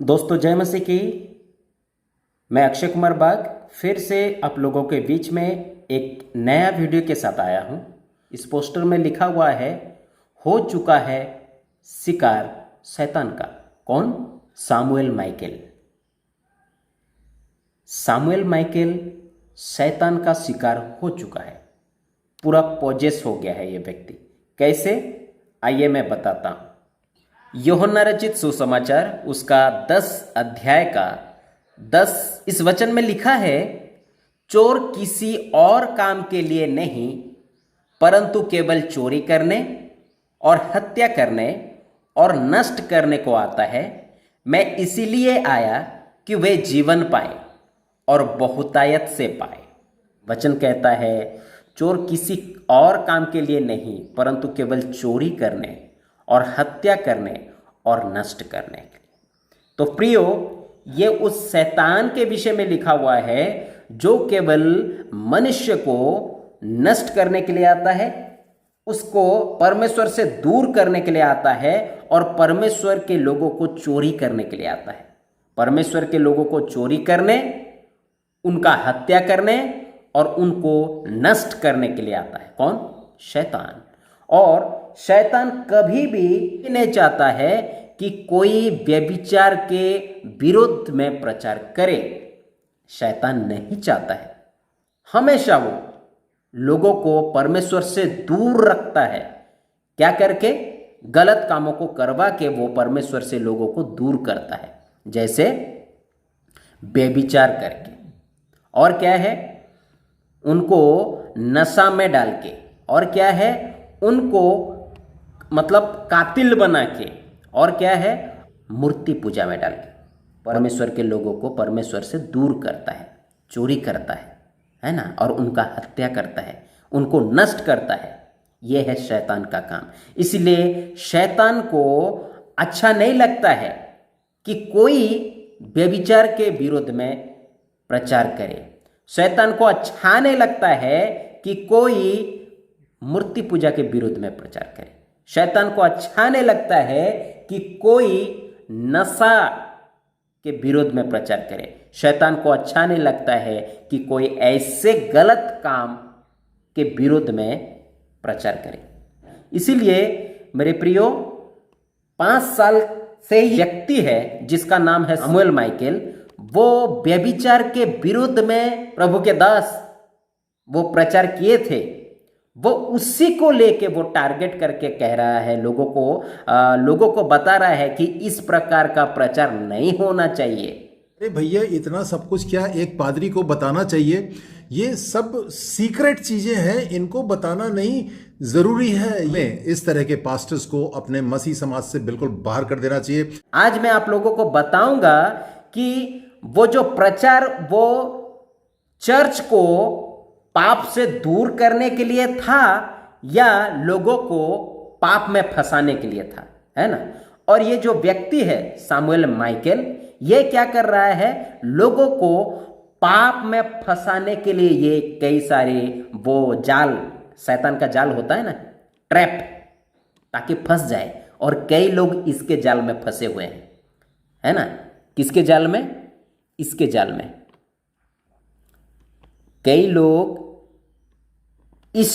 दोस्तों जय मसीह की। मैं अक्षय कुमार बाग फिर से आप लोगों के बीच में एक नया वीडियो के साथ आया हूं। इस पोस्टर में लिखा हुआ है, हो चुका है शिकार शैतान का। कौन? सामुएल माइकल। सामुएल माइकल शैतान का शिकार हो चुका है, पूरा पोजेस हो गया है ये व्यक्ति। कैसे? आइए मैं बताता हूं। यूहन्ना रचित सुसमाचार उसका 10 अध्याय का 10 इस वचन में लिखा है, चोर किसी और काम के लिए नहीं परंतु केवल चोरी करने और हत्या करने और नष्ट करने को आता है। मैं इसीलिए आया कि वे जीवन पाए और बहुतायत से पाए। वचन कहता है, चोर किसी और काम के लिए नहीं परंतु केवल चोरी करने और हत्या करने और नष्ट करने के लिए। तो प्रियो, ये उस शैतान के विषय में लिखा हुआ है जो केवल मनुष्य को नष्ट करने के लिए आता है, उसको परमेश्वर से दूर करने के लिए आता है और परमेश्वर के लोगों को चोरी करने के लिए आता है। परमेश्वर के लोगों को चोरी करने, उनका हत्या करने और उनको नष्ट करने के लिए आता है। कौन? शैतान। और शैतान कभी भी नहीं चाहता है कि कोई व्यभिचार के विरुद्ध में प्रचार करे। शैतान नहीं चाहता है। हमेशा वो लोगों को परमेश्वर से दूर रखता है। क्या करके? गलत कामों को करवा के वो परमेश्वर से लोगों को दूर करता है। जैसे व्यभिचार करके, और क्या है, उनको नशा में डाल के, और क्या है, उनको मतलब कातिल बना के, और क्या है, मूर्ति पूजा में डाल के परमेश्वर के लोगों को परमेश्वर से दूर करता है, चोरी करता है ना, और उनका हत्या करता है, उनको नष्ट करता है। यह है शैतान का काम। इसलिए शैतान को अच्छा नहीं लगता है कि कोई व्यभिचार के विरोध में प्रचार करे। शैतान को अच्छा नहीं लगता है कि कोई मूर्ति पूजा के विरुद्ध में प्रचार करे। शैतान को अच्छा नहीं लगता है कि कोई नशा के विरोध में प्रचार करे। शैतान को अच्छा नहीं लगता है कि कोई ऐसे गलत काम के विरोध में प्रचार करे। इसीलिए मेरे प्रियो, 5 साल से ही व्यक्ति है जिसका नाम है सामुएल माइकल। वो व्यभिचार के विरुद्ध में प्रभु के दास वो प्रचार किए थे। वो उसी को लेके वो टारगेट करके कह रहा है, लोगों को बता रहा है कि इस प्रकार का प्रचार नहीं होना चाहिए। अरे भैया, इतना सब कुछ क्या एक पादरी को बताना चाहिए? ये सब सीक्रेट चीजें हैं, इनको बताना नहीं जरूरी है। मैं इस तरह के पास्टर्स को अपने मसीह समाज से बिल्कुल बाहर कर देना चाहिए। आज मैं आप लोगों को बताऊंगा कि वो जो प्रचार वो चर्च को पाप से दूर करने के लिए था या लोगों को पाप में फंसाने के लिए था, है ना। और ये जो व्यक्ति है सामुएल माइकल, ये क्या कर रहा है? लोगों को पाप में फंसाने के लिए ये कई सारे वो जाल, शैतान का जाल होता है ना, ट्रैप, ताकि फंस जाए। और कई लोग इसके जाल में फंसे हुए हैं, है ना। किसके जाल में? इसके जाल में। कई लोग इस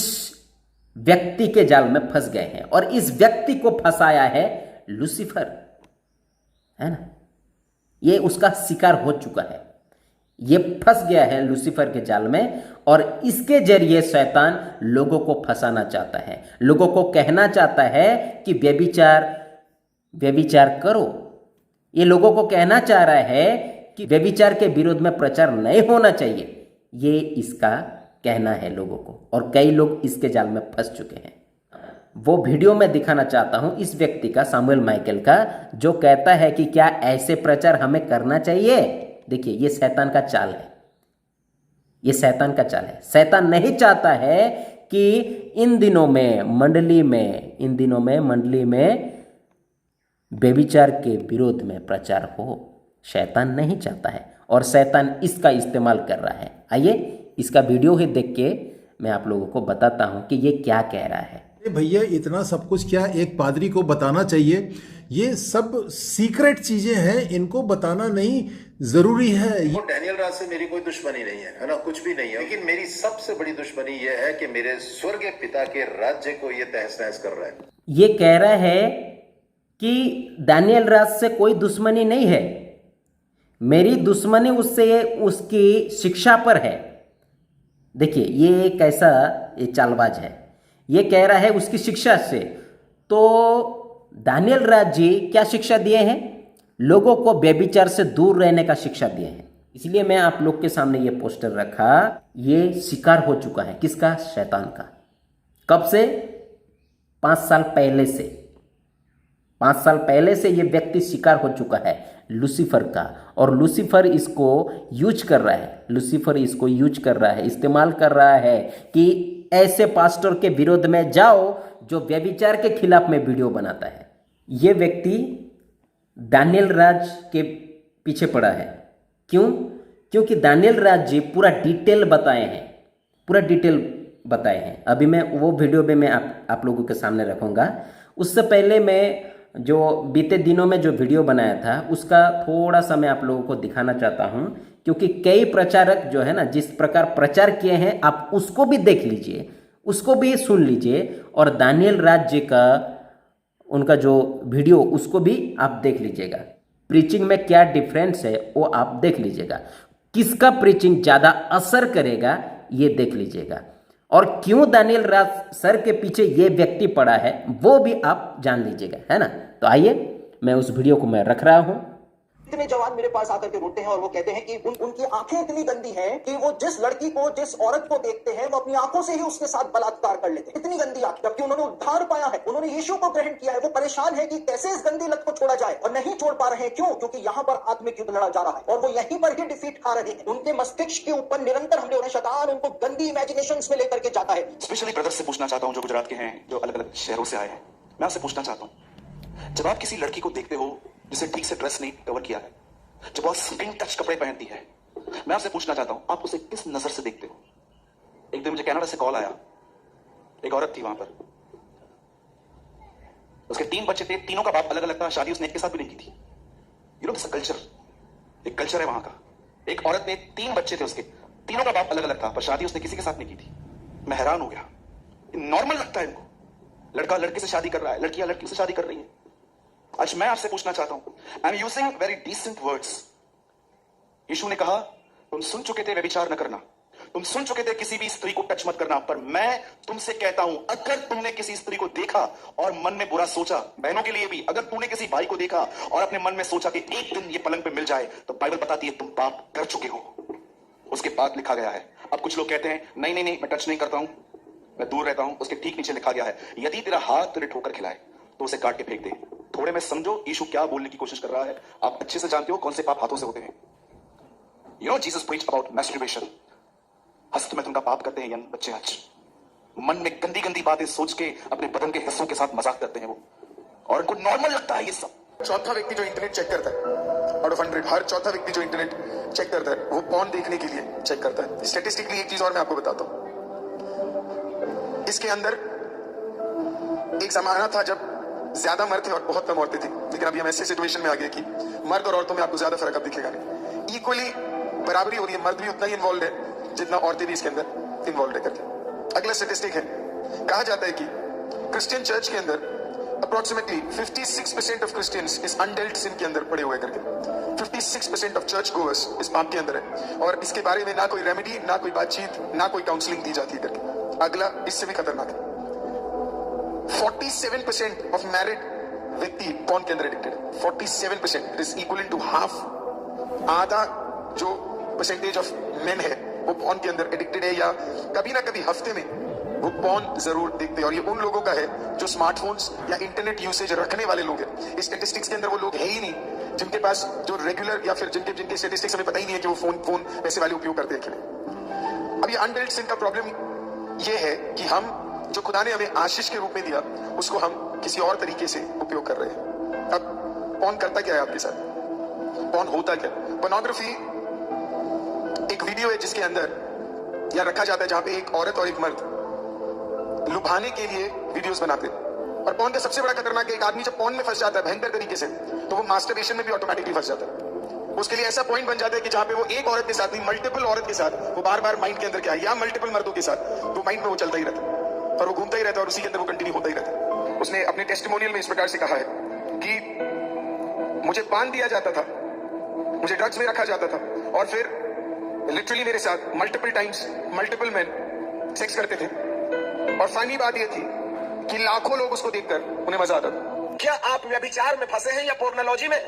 व्यक्ति के जाल में फंस गए हैं और इस व्यक्ति को फंसाया है लूसीफर, है ना। ये उसका शिकार हो चुका है। ये फंस गया है लूसीफर के जाल में और इसके जरिए शैतान लोगों को फंसाना चाहता है, लोगों को कहना चाहता है कि व्यभिचार करो। ये लोगों को कहना चाह रहा है कि व्यभिचार के विरोध में प्रचार नहीं होना चाहिए। ये इसका कहना है लोगों को, और कई लोग इसके जाल में फंस चुके हैं। वो वीडियो में दिखाना चाहता हूं इस व्यक्ति का, सामुएल माइकल का, जो कहता है कि क्या ऐसे प्रचार हमें करना चाहिए। देखिए, ये शैतान का चाल है, ये शैतान का चाल है। शैतान नहीं चाहता है कि इन दिनों में मंडली में व्यभिचार के विरोध में प्रचार हो। शैतान नहीं चाहता है और शैतान इसका इस्तेमाल कर रहा है। आइए इसका वीडियो ही देख के मैं आप लोगों को बताता हूं कि ये क्या कह रहा है। भैया, इतना सब कुछ क्या एक पादरी को बताना चाहिए? ये सब सीक्रेट चीजें हैं, इनको बताना नहीं जरूरी है। वो डैनियल राज से मेरी कोई दुश्मनी नहीं है ना, कुछ भी नहीं है, लेकिन मेरी सबसे बड़ी दुश्मनी यह है कि मेरे स्वर्गीय पिता के राज्य को ये तहस नहस कर रहा है। ये कह रहा है कि दानियल राज से कोई दुश्मनी नहीं है, मेरी दुश्मनी उससे उसकी शिक्षा पर है। देखिए ये एक ऐसा ये चालबाज है, ये कह रहा है उसकी शिक्षा से। तो दानियल राज जी क्या शिक्षा दिए हैं? लोगों को व्यभिचार से दूर रहने का शिक्षा दिए हैं। इसलिए मैं आप लोग के सामने ये पोस्टर रखा। ये शिकार हो चुका है किसका? शैतान का। कब से? 5 साल पहले से। 5 साल पहले से ये व्यक्ति शिकार हो चुका है लूसीफर का, और लूसीफर इसको यूज कर रहा है। लूसीफर इसको यूज कर रहा है, इस्तेमाल कर रहा है कि ऐसे पास्टर के विरोध में जाओ जो व्यभिचार के खिलाफ में वीडियो बनाता है। ये व्यक्ति दानियल राज के पीछे पड़ा है। क्यों? क्योंकि दानियल राज जी पूरा डिटेल बताए हैं, पूरा डिटेल बताए हैं। अभी मैं वो वीडियो में मैं आप लोगों के सामने रखूँगा। उससे पहले मैं जो बीते दिनों में जो वीडियो बनाया था उसका थोड़ा सा मैं आप लोगों को दिखाना चाहता हूं, क्योंकि कई प्रचारक जो है ना जिस प्रकार प्रचार किए हैं आप उसको भी देख लीजिए, उसको भी सुन लीजिए, और दानियल राज जी का उनका जो वीडियो उसको भी आप देख लीजिएगा। प्रीचिंग में क्या डिफरेंस है वो आप देख लीजिएगा। किसका प्रीचिंग ज़्यादा असर करेगा ये देख लीजिएगा, और क्यों दानियल राज सर के पीछे ये व्यक्ति पड़ा है वो भी आप जान लीजिएगा, है ना। तो आइए मैं उस वीडियो को मैं रख रहा हूं। इतने जवान मेरे पास आकर के रोते हैं और वो कहते हैं कि उनकी आंखें इतनी गंदी हैं कि वो जिस लड़की को, जिस औरत को देखते हैं वो अपनी आंखों से ही उसके साथ बलात्कार कर लेते हैं। इतनी गंदी आंखें, जबकि उन्होंने उद्धार पाया है, उन्होंने यीशु को ग्रहण किया है। वो परेशान है कि कैसे इस गंदी लत को छोड़ा जाए, और नहीं छोड़ पा रहे हैं। क्यों? क्योंकि यहाँ पर आत्मिक युद्ध लड़ा जा रहा है और वो यहीं पर ही डिफीट खा रहे हैं। उनके मस्तिष्क के ऊपर निरंतर हमले हो रहे हैं। शैतान उनको गंदी इमेजिनेशंस में लेकर के जाता है। स्पेशली ब्रदर्स से पूछना चाहता हूं जो गुजरात के हैं, जो अलग अलग शहरों से आए हैं। मैं आपसे पूछना चाहता हूं, जब आप किसी लड़की को देखते हो जिसे ठीक से ड्रेस नहीं कवर किया है, जब बहुत स्किन टच कपड़े पहनती है, मैं आपसे पूछना चाहता हूं आप उसे किस नजर से देखते हो? एक दिन मुझे कनाडा से कॉल आया, एक औरत थी वहां पर, उसके 3 बच्चे थे, तीनों का बाप अलग अलग था, शादी उसने एक के साथ भी नहीं की थी। यू नो दिस कल्चर, एक कल्चर है वहां का। एक औरत ने 3 बच्चे थे, उसके तीनों का बाप अलग अलग था, पर शादी उसने किसी के साथ नहीं की थी। मैं हैरान हो गया, नॉर्मल लगता है इनको, लड़का लड़के से शादी कर रहा है, लड़कियां लड़की से शादी कर रही है। आज मैं आपसे पूछना चाहता हूं, I am using very decent words. यीशु ने कहा तुम सुन चुके थे व्यभिचार न करना, तुम सुन चुके थे किसी भी स्त्री को टच मत करना, पर मैं तुमसे कहता हूं अगर तुमने किसी स्त्री को देखा और मन में बुरा सोचा, बहनों के लिए भी, अगर तूने किसी भाई को देखा और अपने मन में सोचा कि एक दिन ये पलंग पे मिल जाए, तो बाइबल बताती है तुम पाप कर चुके हो। उसके बाद लिखा गया है। अब कुछ लोग कहते हैं नहीं नहीं नहीं मैं टच नहीं करता हूं, मैं दूर रहता हूं। उसके ठीक नीचे लिखा गया है यदि तेरा हाथ तेरे ठोकर खिलाए तो उसे काट के फेंक दे। थोड़े में समझो यीशु क्या बोलने की कोशिश कर रहा है। आप अच्छे से जानते हो कौन से पाप हाथों से होते हैं। You know Jesus preached about masturbation. हस्त में तुमका पाप करते हैं यंग बच्चे, आज मन में गंदी गंदी बातें सोच के अपने बदन के हिस्सों के साथ मजाक करते हैं वो, और उनको नॉर्मल लगता है ये सब। चौथा व्यक्ति जो इंटरनेट चेक करता है, आउट ऑफ 100 हर चौथा व्यक्ति जो इंटरनेट चेक करता है वो पॉर्न देखने के लिए चेक करता है। स्टैटिस्टिकली एक चीज और मैं आपको बताता हूं, इसके अंदर एक जमाना था जब ज्यादा मर्द थे और बहुत कम औरतें थी, लेकिन अभी हम ऐसे सिचुएशन में आ गए कि मर्द और औरतों में आपको ज्यादा फर्क अब दिखेगा नहीं। इक्वली बराबरी हो रही है, मर्द भी उतना ही इन्वॉल्व है जितना औरतें भी इसके अंदर इन्वॉल्व है करके। अगला स्टैटिस्टिक है, कहा जाता है कि क्रिश्चियन चर्च के अंदर अप्रोक्सीमेटली 56% ऑफ क्रिश्चियंस इस अनडेल्ट सिन के अंदर पड़े हुए करके। 56% ऑफ चर्च गोअर्स इस पाप के अंदर है, और इसके बारे में ना कोई रेमेडी, ना कोई बातचीत, ना कोई काउंसलिंग दी जाती है करके। अगला इससे भी खतरनाक है, 47% ऑफ मैरिड व्यक्ति पॉर्न के अंदर एडिक्टेड है। 47% it is equal to half, आधा जो परसेंटेज ऑफ मेन है वो पॉर्न के अंदर एडिक्टेड है, या कभी ना कभी हफ्ते में वो पॉर्न जरूर देखते हैं। और ये उन लोगों का है जो स्मार्टफोन्स या इंटरनेट यूसेज रखने वाले लोग हैं। इस स्टैटिस्टिक्स के अंदर वो लोग है ही नहीं जिनके पास जो रेगुलर, या फिर जिनके स्टैटिस्टिक्स हमें पता ही नहीं है कि वो फोन पैसे वाले उपयोग करते हैं कि नहीं। अब ये अनडेल्ट सिन का प्रॉब्लम ये है कि हम जो खुदा ने हमें आशीष के रूप में दिया उसको हम किसी और तरीके से उपयोग कर रहे हैं। अब पॉर्न करता क्या है आपके साथ, पॉर्न होता क्या? पोर्नोग्राफी एक वीडियो है जिसके अंदर या रखा जाता है जहां पे एक औरत और एक मर्द लुभाने के लिए वीडियोस बनाते हैं, और पॉर्न का सबसे बड़ा खतरनाक है, एक आदमी जब पॉर्न में फंस जाता है भयंकर तरीके से, तो वो मास्टरबेशन में भी ऑटोमेटिकली फंस जाता है। उसके लिए ऐसा पॉइंट बन जाता है कि जहां पे वो एक औरत के साथ नहीं, मल्टीपल औरत के साथ वो बार बार माइंड के अंदर क्या है, या मल्टीपल मर्दों के साथ वो माइंड में वो चलता ही रहता है और वो घूमता ही रहता है और उसी के अंदर वो कंटिन्यू होता ही रहता है। उसने अपने टेस्टिमोनियल में इस प्रकार से कहा है कि मुझे बांध दिया जाता था, मुझे ड्रग्स में रखा जाता था और फिर लिटरली मेरे साथ multiple times multiple man sex करते थे और फाइनली बात यह थी कि लाखों लोग उसको देखकर उन्हें मजा आता था। क्या आप व्यभिचार में फंसे हैं या पोर्नोलॉजी में?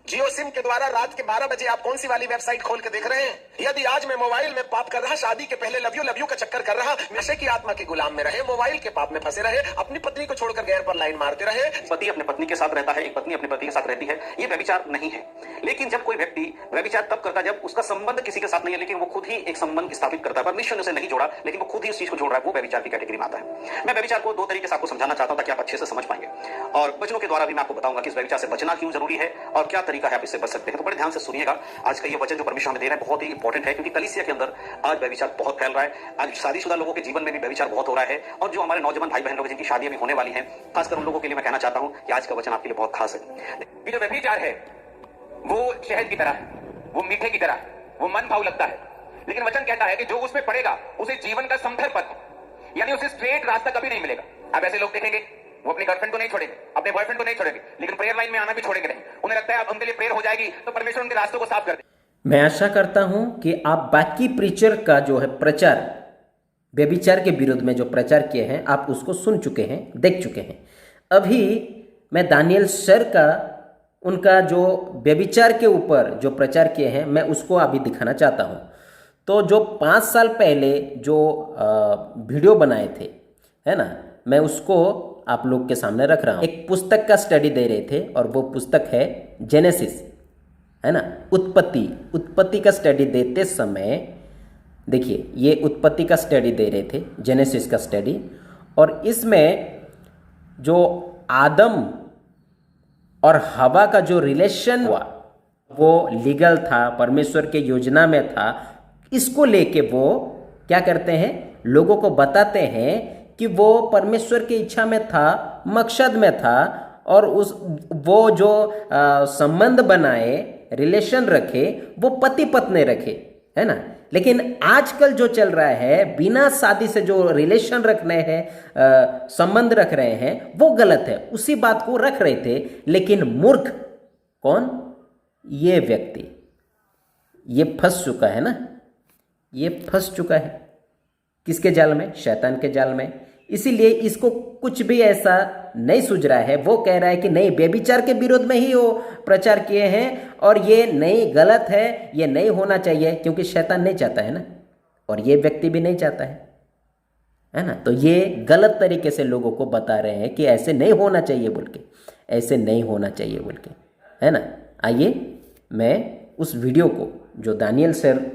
जियो सिम के द्वारा रात के 12 बजे आप कौन सी वाली वेबसाइट खोल के देख रहे हैं? यदि आज मैं मोबाइल में पाप कर रहा, शादी के पहले लव यू का चक्कर कर रहा, नशे की आत्मा के गुलाम में रहे, मोबाइल के पाप में फंसे रहे, अपनी पत्नी को छोड़कर गैर पर लाइन मारते रहे। पति अपने पत्नी के साथ रहता है, एक पत्नी अपने पति के साथ रहती है, ये व्यभिचार नहीं है। लेकिन जब कोई व्यक्ति व्यभिचार तब करता है जब उसका संबंध किसी के साथ नहीं है, लेकिन वो खुद ही एक संबंध स्थापित करता है, परमेश्वर ने उसे नहीं जोड़ा लेकिन वो खुद ही उस चीज को जोड़ रहा है, वो व्यभिचार की कैटेगरी में आता है। मैं व्यभिचार को दो तरीके से आपको समझाना चाहता हूं ताकि आप अच्छे से समझ पाएंगे और वचनों के द्वारा भी मैं आपको बताऊंगा कि इस व्यभिचार से बचना क्यों जरूरी है और क्या तरीका है आप इससे बच सकते हैं। तो बड़े ध्यान से सुनिएगा, आज का ये वचन जो परमेश्वर हमें दे रहा है बहुत ही इंपॉर्टेंट है, क्योंकि कलीसिया के अंदर आज व्यभिचार बहुत फैल रहा है। आज शादीशुदा लोगों के जीवन में भी व्यभिचार बहुत हो रहा है और जो हमारे नौजवान भाई बहन लोग जिनकी शादी अभी होने वाली है, खासकर उन लोगों के लिए मैं कहना चाहता हूं कि आज का वचन आपके लिए बहुत खास है। जो व्यभिचार है वो शहद की तरह है, वो मीठे की तरह, वो मन भाव लगता है, लेकिन वचन कहता है कि जो उसमें पड़ेगा उसे जीवन का समथर पथ, यानी उसे स्ट्रेट रास्ता कभी नहीं मिलेगा। अब ऐसे लोग देखेंगे वो अपनी गर्लफ्रेंड को नहीं छोड़ेंगे, अपने बॉयफ्रेंड को नहीं छोड़ेंगे, लेकिन प्रेयर लाइन में आना भी छोड़ेंगे नहीं। उन्हें लगता है अब उनके लिए प्रेयर हो जाएगी तो परमेश्वर उनके रास्तों को साफ कर दे। मैं आशा करता हूं कि आप बाकी प्रीचर का जो है प्रचार, व्यभिचार के विरुद्ध में जो प्रचार किए हैं आप उसको सुन चुके हैं, देख चुके हैं। अभी मैं दानियल सर का उनका जो व्यभिचार के ऊपर जो प्रचार किए हैं मैं उसको अभी दिखाना चाहता हूं। तो जो 5 साल पहले जो वीडियो बनाए थे, है ना, मैं उसको आप लोग के सामने रख रहा हूं। एक पुस्तक का स्टडी दे रहे थे और वो पुस्तक है जेनेसिस, है ना, उत्पत्ति का स्टडी देते समय देखिए ये उत्पत्ति का स्टडी दे रहे थे, जेनेसिस का स्टडी, और इसमें जो आदम और हवा का जो रिलेशन हुआ वो लीगल था, परमेश्वर के योजना में था। इसको लेके वो क्या करते हैं, लोगों को बताते हैं कि वो परमेश्वर की इच्छा में था, मकसद में था और वो जो संबंध बनाए, रिलेशन रखे, वो पति पत्नी रखे, है ना। लेकिन आजकल जो चल रहा है, बिना शादी से जो रिलेशन रखने हैं, संबंध रख रहे हैं, वो गलत है। उसी बात को रख रहे थे, लेकिन मूर्ख कौन, ये व्यक्ति, ये फंस चुका है ना, ये फंस चुका है किसके जाल में, शैतान के जाल में। इसीलिए इसको कुछ भी ऐसा नहीं सूझ रहा है। वो कह रहा है कि नहीं, व्यभिचार के विरोध में ही वो प्रचार किए हैं और ये नहीं, गलत है, ये नहीं होना चाहिए, क्योंकि शैतान नहीं चाहता है ना, और ये व्यक्ति भी नहीं चाहता है ना। तो ये गलत तरीके से लोगों को बता रहे हैं कि ऐसे नहीं होना चाहिए बोल के, ऐसे नहीं होना चाहिए बोल के, है ना। आइए मैं उस वीडियो को जो दानियल सर,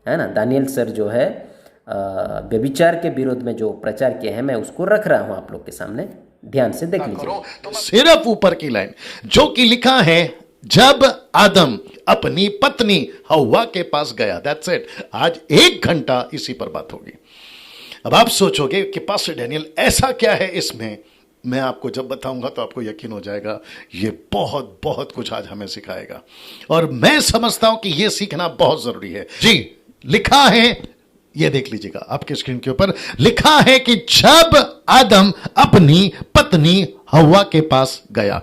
है ना, दानियल सर जो है व्यभिचार के विरोध में जो प्रचार किए हैं, मैं उसको रख रहा हूं आप लोग के सामने, ध्यान से देख लीजिए। सिर्फ ऊपर की लाइन जो कि लिखा है, जब आदम अपनी पत्नी हव्वा के पास गया, दैट्स इट। आज 1 घंटा इसी पर बात होगी। अब आप सोचोगे कि पास्टर डैनियल ऐसा क्या है इसमें, मैं आपको जब बताऊंगा तो आपको यकीन हो जाएगा। ये बहुत बहुत कुछ आज हमें सिखाएगा और मैं समझता हूं कि यह सीखना बहुत जरूरी है। जी, लिखा है, ये देख लीजिएगा आपके स्क्रीन के ऊपर, लिखा है कि जब आदम अपनी पत्नी हव्वा के पास गया,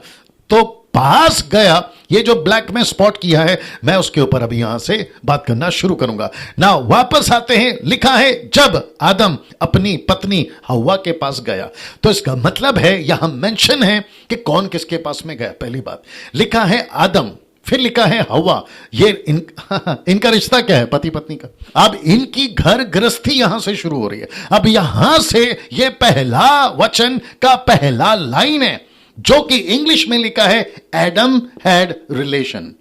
तो पास गया, ये जो ब्लैक में स्पॉट किया है, मैं उसके ऊपर अभी यहां से बात करना शुरू करूंगा ना। वापस आते हैं, लिखा है जब आदम अपनी पत्नी हव्वा के पास गया, तो इसका मतलब है यहां मेंशन है कि कौन किसके पास में गया। पहली बात, लिखा है आदम, फिर लिखा है हव्वा। ये इनका रिश्ता क्या है, पति पत्नी का। अब इनकी घर गृहस्थी यहां से शुरू हो रही है। अब यहां से ये पहला वचन का पहला लाइन है जो कि इंग्लिश में लिखा है, एडम हैड रिलेशन।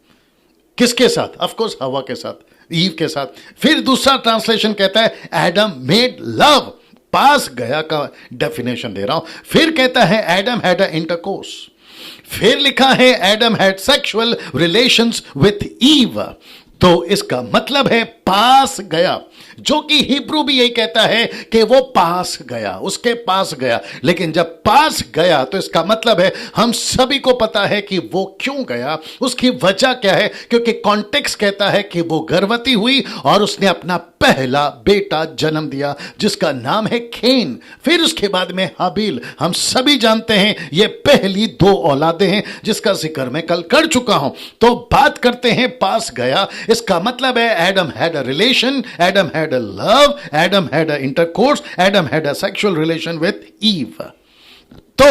किसके साथ? ऑफ कोर्स हव्वा के साथ, ईव के साथ। फिर दूसरा ट्रांसलेशन कहता है एडम मेड लव, पास गया का डेफिनेशन दे रहा हूं। फिर कहता है एडम हैड अ इंटरकोर्स। फिर लिखा है Adam had sexual relations with Eve. तो इसका मतलब है पास गया, जो कि हिब्रू भी यही कहता है कि वो पास गया, उसके पास गया। लेकिन जब पास गया तो इसका मतलब है हम सभी को पता है कि वो क्यों गया, उसकी वजह क्या है, क्योंकि कॉन्टेक्स्ट कहता है कि वो गर्भवती हुई और उसने अपना पहला बेटा जन्म दिया जिसका नाम है कैन। फिर उसके बाद में हाबिल। हम सभी जानते हैं ये पहली 2 औलादें हैं जिसका जिक्र मैं कल कर चुका हूं। तो बात करते हैं पास गया, इसका मतलब है Adam had a relation, Adam had a love, Adam had a intercourse, Adam had a sexual relation with Eve. तो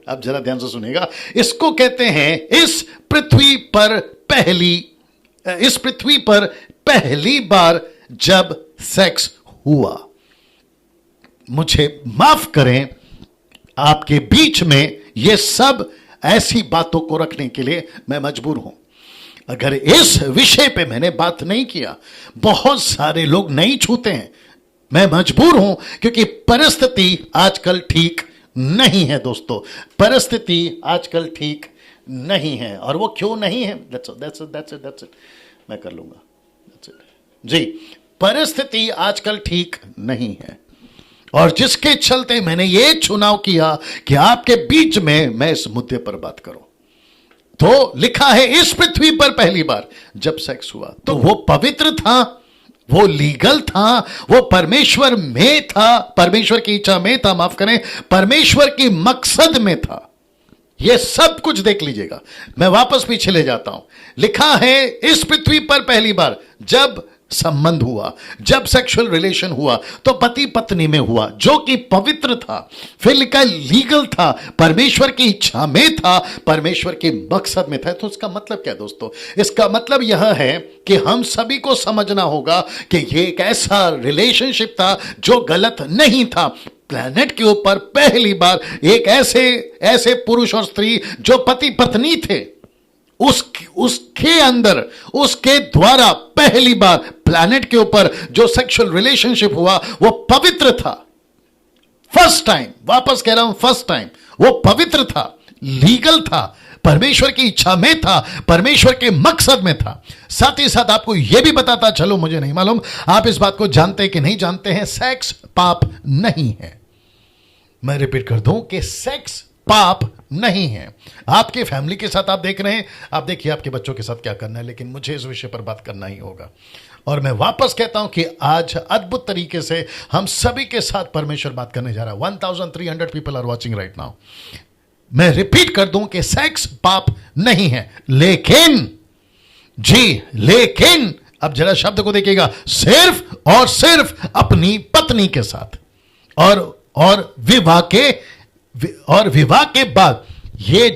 अब जरा ध्यान से सुनिएगा, इसको कहते हैं इस पृथ्वी पर पहली बार जब सेक्स हुआ। मुझे माफ करें, आपके बीच में यह सब ऐसी बातों को रखने के लिए मैं मजबूर हूं। अगर इस विषय पे मैंने बात नहीं किया, बहुत सारे लोग नहीं छूते हैं। मैं मजबूर हूं क्योंकि परिस्थिति आजकल ठीक नहीं है दोस्तों, परिस्थिति आजकल ठीक नहीं है। और वो क्यों नहीं है, that's it. मैं कर लूंगा, that's it. जी, परिस्थिति आजकल ठीक नहीं है और जिसके चलते मैंने ये चुनाव किया कि आपके बीच में मैं इस मुद्दे पर बात करूं। तो लिखा है इस पृथ्वी पर पहली बार जब सेक्स हुआ तो वो पवित्र था, वो लीगल था, वो परमेश्वर में था, परमेश्वर की इच्छा में था, माफ करें, परमेश्वर की मकसद में था। ये सब कुछ देख लीजिएगा। मैं वापस पीछे ले जाता हूं। लिखा है इस पृथ्वी पर पहली बार जब संबंध हुआ, जब सेक्सुअल रिलेशन हुआ तो पति पत्नी में हुआ, जो कि पवित्र था। फिर लिखा लीगल था, परमेश्वर की इच्छा में था, परमेश्वर के मकसद में था। तो इसका मतलब क्या दोस्तों? इसका मतलब यह है कि हम सभी को समझना होगा कि यह एक ऐसा रिलेशनशिप था जो गलत नहीं था। प्लैनेट के ऊपर पहली बार एक ऐसे पुरुष और स्त्री जो पति पत्नी थे, उसके अंदर, उसके द्वारा पहली बार प्लैनेट के ऊपर जो सेक्सुअल रिलेशनशिप हुआ वो पवित्र था। फर्स्ट टाइम, वापस कह रहा हूं, फर्स्ट टाइम वो पवित्र था, लीगल था, परमेश्वर की इच्छा में था, परमेश्वर के मकसद में था। साथ ही साथ आपको यह भी बताता चलो, मुझे नहीं मालूम आप इस बात को जानते हैं कि नहीं जानते हैं, सेक्स पाप नहीं है। मैं रिपीट कर दूं कि सेक्स पाप नहीं है। आपके फैमिली के साथ आप देख रहे हैं, आप देखिए आपके बच्चों के साथ क्या करना है, लेकिन मुझे इस विषय पर बात करना ही होगा। और मैं वापस कहता हूं कि आज अद्भुत तरीके से हम सभी के साथ परमेश्वर बात करने जा रहा है। 1300 people are watching right now. मैं रिपीट कर दूं कि सेक्स पाप नहीं है, लेकिन अब जरा शब्द को देखिएगा, सिर्फ और सिर्फ अपनी पत्नी के साथ और विवाह के बाद ये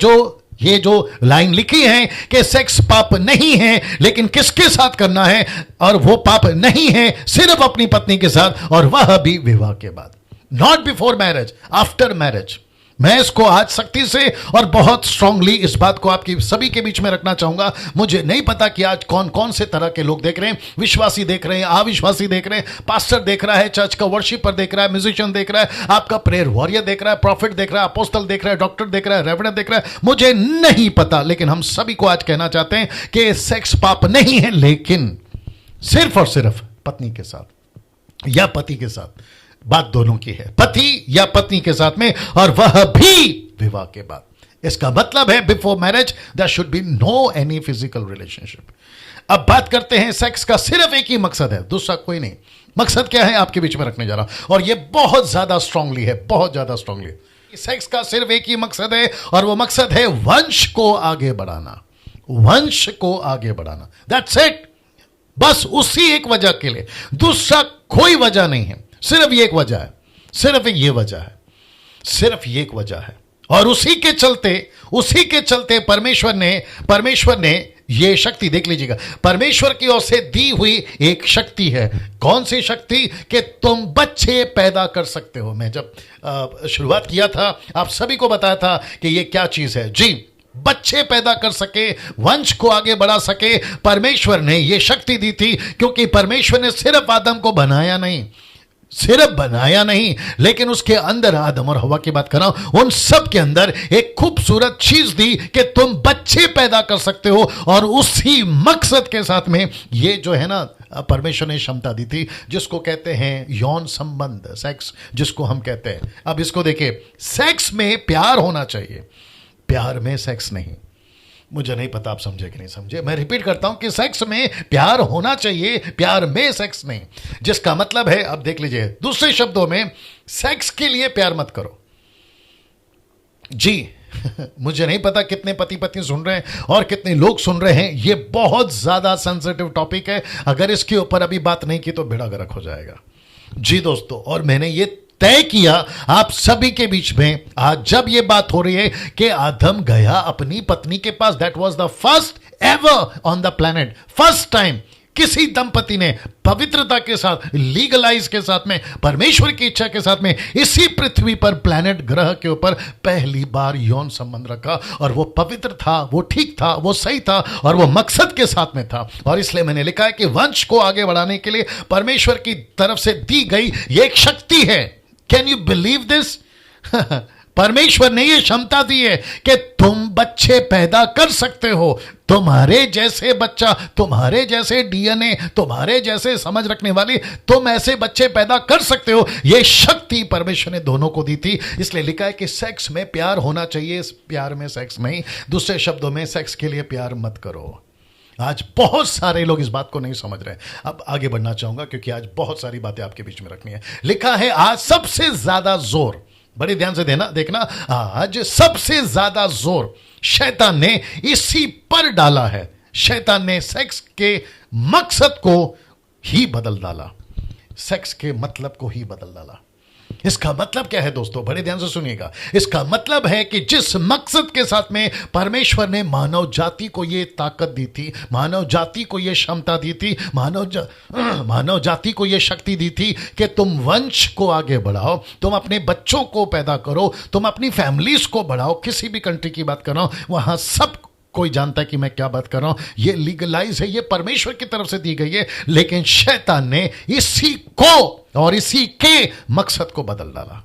जो लाइन लिखी है कि सेक्स पाप नहीं है, लेकिन किसके साथ करना है, और वो पाप नहीं है सिर्फ अपनी पत्नी के साथ, और वह भी विवाह के बाद, not before marriage, after marriage. मैं इसको आज सख्ती से और बहुत स्ट्रांगली इस बात को आपकी सभी के बीच में रखना चाहूंगा। मुझे नहीं पता कि आज कौन कौन से तरह के लोग देख रहे हैं, विश्वासी देख रहे हैं, अविश्वासी देख रहे हैं, पास्टर देख रहा है, चर्च का वर्शिपर देख रहा है, म्यूजिशियन देख रहा है, आपका प्रेयर वॉरियर देख रहा है, प्रॉफिट देख रहा है, अपोस्टल देख रहा है, डॉक्टर देख रहा है, रेवरेंड देख रहा है, मुझे नहीं पता। लेकिन हम सभी को आज कहना चाहते हैं कि सेक्स पाप नहीं है, लेकिन सिर्फ और सिर्फ पत्नी के साथ या पति के साथ। बात दोनों की है, पति या पत्नी के साथ में, और वह भी विवाह के बाद। इसका मतलब है before marriage there should be no any physical relationship. अब बात करते हैं, सेक्स का सिर्फ एक ही मकसद है, दूसरा कोई नहीं। मकसद क्या है आपके बीच में रखने जा रहा हूं, और यह बहुत ज्यादा स्ट्रांगली है, बहुत ज्यादा स्ट्रांगली। सेक्स का सिर्फ एक ही मकसद है, और वह मकसद है वंश को आगे बढ़ाना, वंश को आगे बढ़ाना। दैट्स इट, बस उसी एक वजह के लिए, दूसरा कोई वजह नहीं है, सिर्फ ये एक वजह है, सिर्फ ये वजह है, सिर्फ ये एक वजह है। और उसी के चलते परमेश्वर ने ये शक्ति, देख लीजिएगा, परमेश्वर की ओर से दी हुई एक शक्ति है। कौन सी शक्ति? कि तुम बच्चे पैदा कर सकते हो। मैं जब शुरुआत किया था आप सभी को बताया था कि ये क्या चीज है। जी, बच्चे पैदा कर सके, वंश को आगे बढ़ा सके, परमेश्वर ने यह शक्ति दी थी, क्योंकि परमेश्वर ने सिर्फ आदम को बनाया नहीं, सिर्फ बनाया नहीं, लेकिन उसके अंदर आदम और हवा की बात कर रहा हूं, उन सब के अंदर एक खूबसूरत चीज दी कि तुम बच्चे पैदा कर सकते हो। और उसी मकसद के साथ में ये जो है ना परमेश्वर ने क्षमता दी थी, जिसको कहते हैं यौन संबंध, सेक्स जिसको हम कहते हैं। अब इसको देखिए, सेक्स में प्यार होना चाहिए, प्यार में सेक्स नहीं। मुझे नहीं पता आप समझे कि नहीं समझे, मैं रिपीट करता हूं कि सेक्स में प्यार होना चाहिए, प्यार में सेक्स नहीं। जिसका मतलब है, अब देख लीजिए, दूसरे शब्दों में सेक्स के लिए प्यार मत करो जी। मुझे नहीं पता कितने पति पत्नी सुन रहे हैं और कितने लोग सुन रहे हैं। यह बहुत ज्यादा सेंसिटिव टॉपिक है, अगर इसके ऊपर अभी बात नहीं की तो बेड़ा गर्क हो जाएगा जी दोस्तों। और मैंने ये तय किया आप सभी के बीच में आज जब यह बात हो रही है कि आदम गया अपनी पत्नी के पास। That was the first ever on the planet, first time किसी दंपति ने पवित्रता के साथ, लीगलाइज के साथ में, परमेश्वर की इच्छा के साथ में इसी पृथ्वी पर, प्लैनेट ग्रह के ऊपर पहली बार यौन संबंध रखा। और वो पवित्र था, वो ठीक था, वो सही था और वो मकसद के साथ में था। और इसलिए मैंने लिखा है कि वंश को आगे बढ़ाने के लिए परमेश्वर की तरफ से दी गई ये एक शक्ति है। Can you believe this? परमेश्वर ने यह क्षमता दी है कि तुम बच्चे पैदा कर सकते हो। तुम्हारे जैसे बच्चा, तुम्हारे जैसे डीएनए, तुम्हारे जैसे समझ रखने वाली, तुम ऐसे बच्चे पैदा कर सकते हो। यह शक्ति परमेश्वर ने दोनों को दी थी। इसलिए लिखा है कि सेक्स में प्यार होना चाहिए, प्यार में सेक्स नहीं। दूसरे शब्दों में, सेक्स के लिए प्यार मत करो। आज बहुत सारे लोग इस बात को नहीं समझ रहे। अब आगे बढ़ना चाहूंगा क्योंकि आज बहुत सारी बातें आपके बीच में रखनी है। लिखा है आज सबसे ज्यादा जोर, बड़े ध्यान से देखना, आज सबसे ज्यादा जोर शैतान ने इसी पर डाला है। शैतान ने सेक्स के मकसद को ही बदल डाला, सेक्स के मतलब को ही बदल डाला। इसका मतलब क्या है दोस्तों, बड़े ध्यान से सुनिएगा। इसका मतलब है कि जिस मकसद के साथ में परमेश्वर ने मानव जाति को यह ताकत दी थी, मानव जाति को यह क्षमता दी थी, मानव जाति को यह शक्ति दी थी कि तुम वंश को आगे बढ़ाओ, तुम अपने बच्चों को पैदा करो, तुम अपनी फैमिलीज को बढ़ाओ। किसी भी कंट्री की बात कर रहा हूं, वहां सब कोई जानता है कि मैं क्या बात कर रहा हूं। यह लीगलाइज है, यह परमेश्वर की तरफ से दी गई है। लेकिन शैतान ने इसी को और इसी के मकसद को बदल डाला,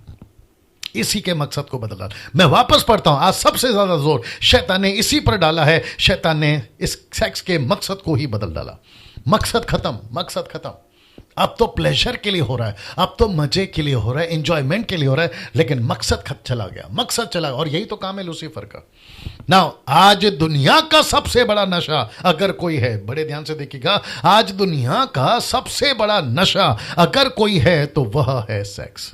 इसी के मकसद को बदल डाला। मैं वापस पढ़ता हूं, आज सबसे ज्यादा जोर शैतान ने इसी पर डाला है। शैतान ने इस सेक्स के मकसद को ही बदल डाला। मकसद खत्म, मकसद खत्म। अब तो प्लेजर के लिए हो रहा है, अब तो मजे के लिए हो रहा है, एंजॉयमेंट के लिए हो रहा है, लेकिन मकसद चला गया, मकसद चला गया। और यही तो काम है लूसीफर का। नाउ आज दुनिया का सबसे बड़ा नशा अगर कोई है, बड़े ध्यान से देखिएगा, आज दुनिया का सबसे बड़ा नशा अगर कोई है तो वह है सेक्स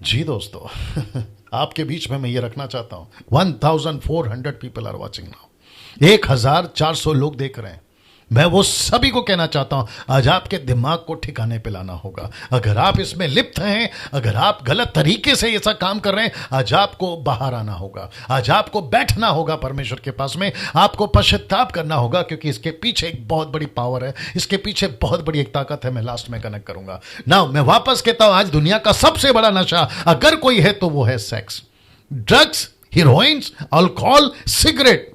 जी दोस्तों। आपके बीच में मैं ये रखना चाहता हूं, 1400 पीपल आर वॉचिंग नाउ, 1400 लोग देख रहे हैं। मैं वो सभी को कहना चाहता हूं, आज आपके दिमाग को ठिकाने पे लाना होगा। अगर आप इसमें लिप्त हैं, अगर आप गलत तरीके से ऐसा काम कर रहे हैं, आज आपको बाहर आना होगा, आज आपको बैठना होगा परमेश्वर के पास में, आपको पश्चाताप करना होगा, क्योंकि इसके पीछे एक बहुत बड़ी पावर है, इसके पीछे बहुत बड़ी एक ताकत है। मैं लास्ट में कनेक्ट करूंगा। नाउ मैं वापस कहता हूं, आज दुनिया का सबसे बड़ा नशा अगर कोई है तो वो है sex, drugs, heroines, alcohol, cigarette,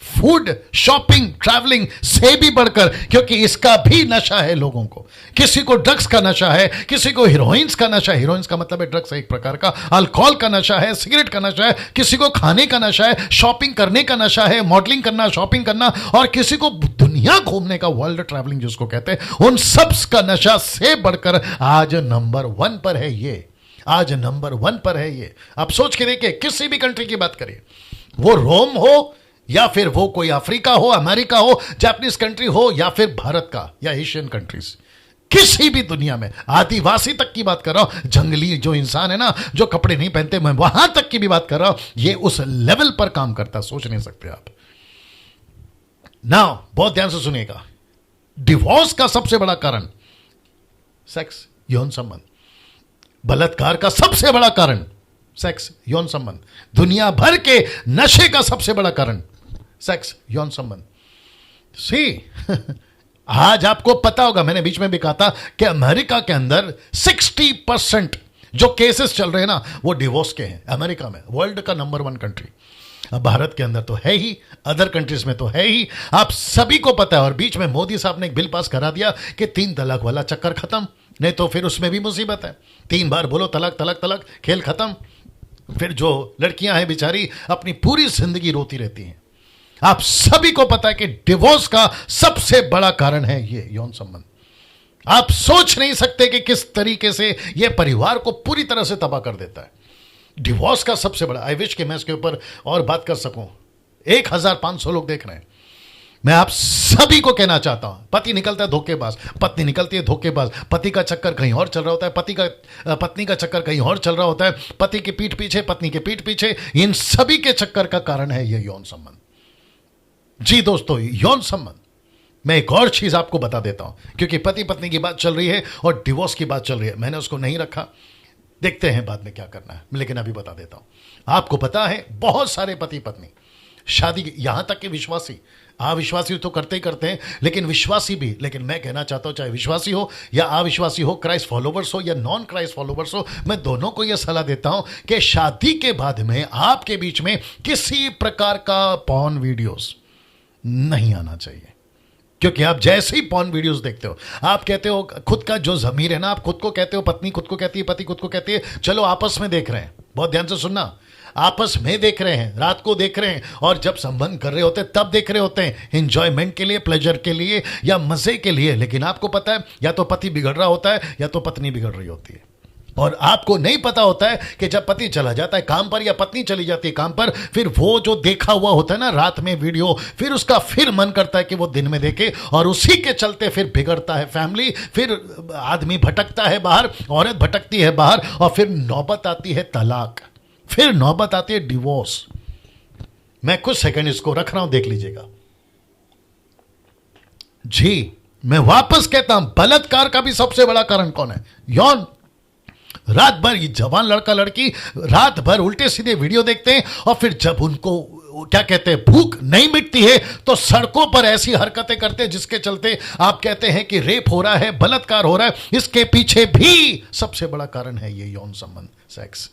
food, shopping, travelling से भी बढ़कर, क्योंकि इसका भी नशा है लोगों को। किसी को ड्रग्स का नशा है, किसी को हीरोइंस का नशा है, हीरोइंस का मतलब है ड्रग्स है एक प्रकार का, अल्कोहल का नशा है, सिगरेट का नशा है, किसी को खाने का नशा है, शॉपिंग करने का नशा है, मॉडलिंग करना, शॉपिंग करना, और किसी को दुनिया घूमने का, वर्ल्ड ट्रैवलिंग जिसको कहते हैं, उन सब का नशा से बढ़कर आज नंबर 1 पर है ये, आज नंबर 1 पर है ये। आप सोच के देखिए, किसी भी कंट्री की बात करिए, वो रोम हो या फिर वो कोई अफ्रीका हो, अमेरिका हो, जापानीज कंट्री हो, या फिर भारत का या एशियन कंट्रीज, किसी भी दुनिया में, आदिवासी तक की बात कर रहा हूं, जंगली जो इंसान है ना, जो कपड़े नहीं पहनते, मैं वहां तक की भी बात कर रहा हूं, ये उस लेवल पर काम करता, सोच नहीं सकते आप। नाउ बहुत ध्यान से सुनिएगा, डिवोर्स का सबसे बड़ा कारण सेक्स, यौन संबंध। बलात्कार का सबसे बड़ा कारण सेक्स, यौन संबंध। दुनिया भर के नशे का सबसे बड़ा कारण सेक्स, यौन संबंध। सी आज आपको पता होगा, मैंने बीच में भी कहा था कि अमेरिका के अंदर 60% जो केसेस चल रहे हैं ना, वो डिवोर्स के हैं अमेरिका में, वर्ल्ड का नंबर 1 कंट्री। अब भारत के अंदर तो है ही, अदर कंट्रीज में तो है ही, आप सभी को पता है। और बीच में मोदी साहब ने एक बिल पास करा दिया कि 3 तलाक वाला चक्कर खत्म। नहीं तो फिर उसमें भी मुसीबत है। 3 बार बोलो तलाक तलाक तलाक, खेल खत्म। फिर जो लड़कियां हैं बेचारी अपनी पूरी जिंदगी रोती रहती हैं। आप सभी को पता है कि डिवोर्स का सबसे बड़ा कारण है ये यौन संबंध। आप सोच नहीं सकते कि किस तरीके से यह परिवार को पूरी तरह से तबाह कर देता है। डिवोर्स का सबसे बड़ा, आई विश कि मैं इसके ऊपर और बात कर सकूं। 1500 लोग देख रहे हैं। मैं आप सभी को कहना चाहता हूं, पति निकलता है धोखेबाज, पत्नी निकलती है धोखेबाज, पति का चक्कर कहीं और चल रहा होता है, पत्नी का चक्कर कहीं और चल रहा होता है, पति की पीठ पीछे, पत्नी के पीठ पीछे। इन सभी के चक्कर का कारण है यह यौन संबंध। जी दोस्तों, यौन संबंध। मैं एक और चीज आपको बता देता हूं, क्योंकि पति पत्नी की बात चल रही है और डिवोर्स की बात चल रही है। मैंने उसको नहीं रखा, देखते हैं बाद में क्या करना है, लेकिन अभी बता देता हूं। आपको पता है बहुत सारे पति पत्नी शादी, यहां तक कि विश्वासी, अविश्वासी तो करते ही करते हैं, लेकिन विश्वासी भी। लेकिन मैं कहना चाहता हूं, चाहे विश्वासी हो या अविश्वासी हो, क्राइस्ट फॉलोवर्स हो या नॉन क्राइस्ट फॉलोवर्स हो, मैं दोनों को यह सलाह देता हूं कि शादी के बाद में आपके बीच में किसी प्रकार का पॉर्न वीडियोस नहीं आना चाहिए। क्योंकि आप जैसे ही पॉर्न वीडियोस देखते हो, आप कहते हो, खुद का जो ज़मीर है ना, आप खुद को कहते हो, पत्नी खुद को कहती है, पति खुद को कहती है, चलो आपस में देख रहे हैं। बहुत ध्यान से सुनना, आपस में देख रहे हैं, रात को देख रहे हैं, और जब संबंध कर रहे होते हैं तब देख रहे होते हैं, एंजॉयमेंट के लिए, प्लेजर के लिए या मजे के लिए। लेकिन आपको पता है, या तो पति बिगड़ रहा होता है या तो पत्नी बिगड़ रही होती है। और आपको नहीं पता होता है कि जब पति चला जाता है काम पर या पत्नी चली जाती है काम पर, फिर वो जो देखा हुआ होता है ना रात में वीडियो, फिर उसका फिर मन करता है कि वो दिन में देखे, और उसी के चलते फिर बिगड़ता है फैमिली, फिर आदमी भटकता है बाहर, औरत भटकती है बाहर, और फिर नौबत आती है तलाक, फिर नौबत आती है डिवोर्स। मैं कुछ सेकंड इसको रख रहा हूं, देख लीजिएगा। जी, मैं वापस कहता हूं, बलात्कार का भी सबसे बड़ा कारण कौन है? यौन। रात भर ये जवान लड़का लड़की रात भर उल्टे सीधे वीडियो देखते हैं, और फिर जब उनको क्या कहते हैं भूख नहीं मिटती है तो सड़कों पर ऐसी हरकतें करते हैं जिसके चलते आप कहते हैं कि रेप हो रहा है, बलात्कार हो रहा है। इसके पीछे भी सबसे बड़ा कारण है ये यौन संबंध, सेक्स।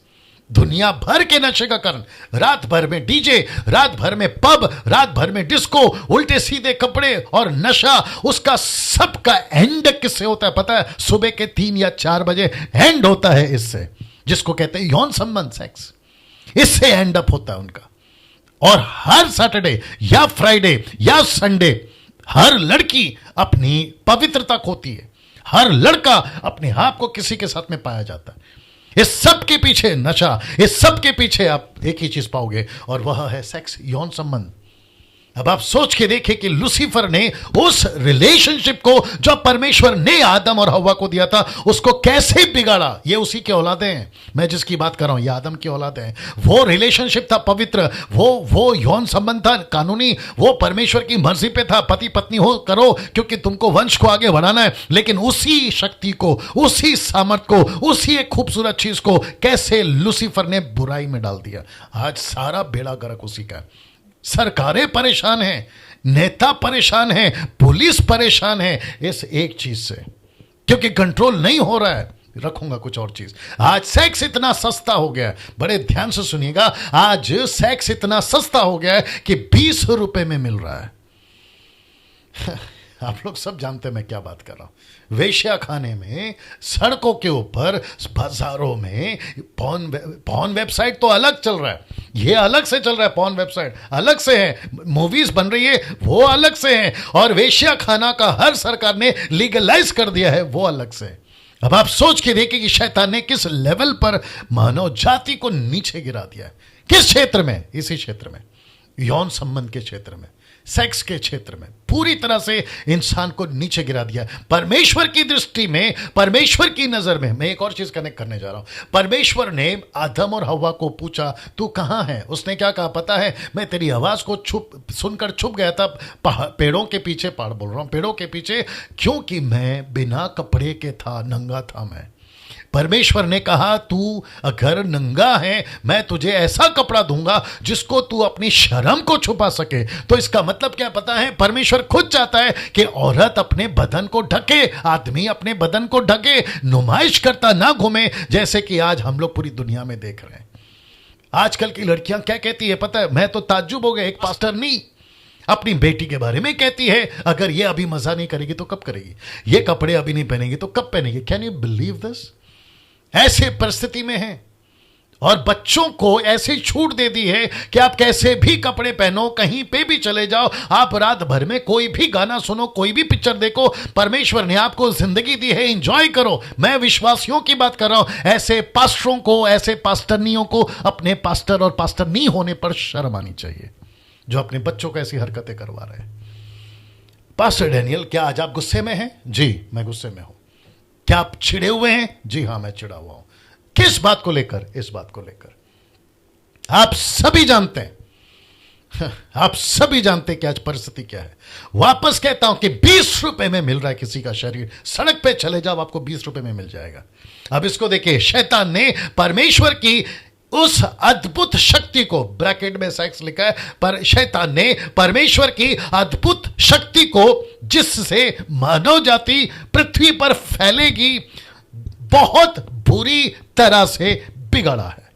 दुनिया भर के नशे का कारण, रात भर में डीजे, रात भर में पब, रात भर में डिस्को, उल्टे सीधे कपड़े और नशा, उसका सबका एंड किससे होता है पता है? सुबह के 3 या 4 बजे एंड होता है इससे, जिसको कहते हैं यौन संबंध, सेक्स। इससे एंड अप होता है उनका। और हर सैटरडे या फ्राइडे या संडे हर लड़की अपनी पवित्रता खोती है, हर लड़का अपने आप को किसी के साथ में पाया जाता है। इस सब के पीछे नशा, इस सब के पीछे आप एक ही चीज पाओगे, और वह है सेक्स, यौन संबंध। अब आप सोच के देखिए कि लूसीफर ने उस रिलेशनशिप को जो परमेश्वर ने आदम और हव्वा को दिया था, उसको कैसे बिगाड़ा। ये उसी के औलादे हैं, मैं जिसकी बात कर रहा हूं, ये आदम की औलादे हैं। वो रिलेशनशिप था पवित्र, वो यौन संबंध था कानूनी, वो परमेश्वर की मर्जी पे था, पति पत्नी हो करो क्योंकि तुमको वंश को आगे बढ़ाना है। लेकिन उसी शक्ति को, उसी सामर्थ को, उसी एक खूबसूरत चीज को कैसे लूसीफर ने बुराई में डाल दिया। आज सारा बेड़ा गर्क उसी का है। सरकारें परेशान हैं, नेता परेशान हैं, पुलिस परेशान है इस एक चीज से, क्योंकि कंट्रोल नहीं हो रहा है। रखूंगा कुछ और चीज। आज सेक्स इतना सस्ता हो गया है, बड़े ध्यान से सुनिएगा, आज सेक्स इतना सस्ता हो गया है कि 20 रुपए में मिल रहा है। आप लोग सब जानते हैं मैं क्या बात कर रहा हूं। वेश्या खाने में, सड़कों के ऊपर, बाजारों में पॉर्न वेबसाइट तो अलग चल रहा है, ये अलग से चल रहा है, पॉर्न वेबसाइट अलग से है, मूवीज बन रही है वो अलग से है, और वेश्या खाना का हर सरकार ने लीगलाइज कर दिया है वो अलग से। अब आप सोच के देखिए कि शैतान ने किस लेवल पर मानव जाति को नीचे गिरा दिया है। किस क्षेत्र में? इसी क्षेत्र में, यौन संबंध के क्षेत्र में, सेक्स के क्षेत्र में पूरी तरह से इंसान को नीचे गिरा दिया। परमेश्वर की दृष्टि में, परमेश्वर की नजर में, मैं एक और चीज कनेक्ट करने जा रहा हूं। परमेश्वर ने आदम और हव्वा को पूछा, तू कहां है? उसने क्या कहा पता है? मैं तेरी आवाज को सुनकर छुप गया था पेड़ों के पीछे, पहाड़ बोल रहा हूं, पेड़ों के पीछे, क्योंकि मैं बिना कपड़े के था, नंगा था मैं। परमेश्वर ने कहा, तू अगर नंगा है, मैं तुझे ऐसा कपड़ा दूंगा जिसको तू अपनी शर्म को छुपा सके। तो इसका मतलब क्या पता है? परमेश्वर खुद चाहता है कि औरत अपने बदन को ढके, आदमी अपने बदन को ढके, नुमाइश करता ना घूमे, जैसे कि आज हम लोग पूरी दुनिया में देख रहे हैं। आजकल की लड़कियां क्या कहती है पता है? मैं तो ताज्जुब हो गया, एक पास्टर नहीं, अपनी बेटी के बारे में कहती है, अगर ये अभी मजा नहीं करेगी तो कब करेगी, ये कपड़े अभी नहीं पहनेगी तो कब पहनेगी। Can you believe this? ऐसे परिस्थिति में है और बच्चों को ऐसी छूट दे दी है कि आप कैसे भी कपड़े पहनो, कहीं पे भी चले जाओ, आप रात भर में कोई भी गाना सुनो, कोई भी पिक्चर देखो। परमेश्वर ने आपको जिंदगी दी है, एंजॉय करो। मैं विश्वासियों की बात कर रहा हूं। ऐसे पास्टरों को, ऐसे पास्टरनियों को अपने पास्टर और पास्टरनी होने पर शर्म आनी चाहिए, जो अपने बच्चों को ऐसी हरकतें करवा रहे हैं। पास्टर डैनियल, क्या आज आप गुस्से में हैं? जी, मैं गुस्से में हूं। क्या आप चिढ़े हुए हैं? जी हां, मैं चिढ़ा हुआ हूं। किस बात को लेकर? इस बात को लेकर। आप सभी जानते हैं, आप सभी जानते हैं कि आज परिस्थिति क्या है। वापस कहता हूं कि 20 रुपए में मिल रहा है किसी का शरीर। सड़क पे चले जाओ, आपको 20 रुपए में मिल जाएगा। अब इसको देखिए, शैतान ने परमेश्वर की उस अद्भुत शक्ति को, ब्रैकेट में सेक्स लिखा है, पर शैतान ने परमेश्वर की अद्भुत शक्ति को, जिससे मानव जाति पृथ्वी पर फैलेगी, बहुत बुरी तरह से बिगड़ा है।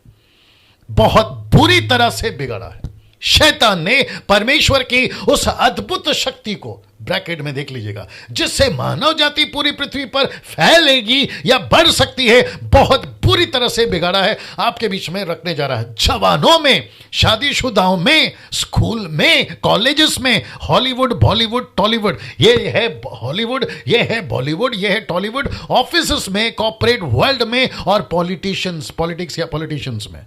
बहुत बुरी तरह से बिगड़ा है। शैतान ने परमेश्वर की उस अद्भुत शक्ति को, ब्रैकेट में देख लीजिएगा, जिससे मानव जाति पूरी पृथ्वी पर फैलेगी या बढ़ सकती है, बहुत बुरी तरह से बिगाड़ा है। आपके बीच में रखने जा रहा है। जवानों में, शादीशुदाओं में, स्कूल में, कॉलेजेस में, हॉलीवुड, बॉलीवुड, टॉलीवुड, ये है हॉलीवुड, ये है बॉलीवुड, ये है टॉलीवुड, ऑफिस में, कॉर्पोरेट वर्ल्ड में और पॉलिटिशियंस, पॉलिटिक्स या पॉलिटिशियंस में,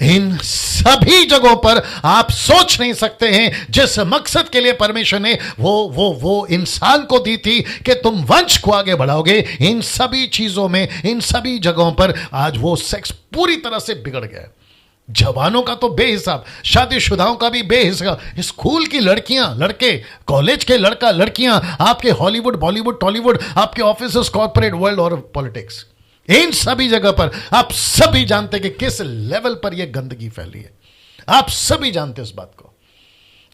इन सभी जगहों पर आप सोच नहीं सकते हैं जिस मकसद के लिए परमेश्वर ने वो इंसान को दी थी कि तुम वंश को आगे बढ़ाओगे। इन सभी चीजों में, इन सभी जगहों पर आज वो सेक्स पूरी तरह से बिगड़ गया है। जवानों का तो बेहिसाब, शादीशुदाओं का भी बेहिसाब, स्कूल की लड़कियां, लड़के, कॉलेज के लड़का लड़कियां, आपके हॉलीवुड, बॉलीवुड, टॉलीवुड, आपके ऑफिस, कॉर्पोरेट वर्ल्ड और पॉलिटिक्स, इन सभी जगह पर आप सभी जानते हैं कि किस लेवल पर यह गंदगी फैली है। आप सभी जानते हैं इस बात को।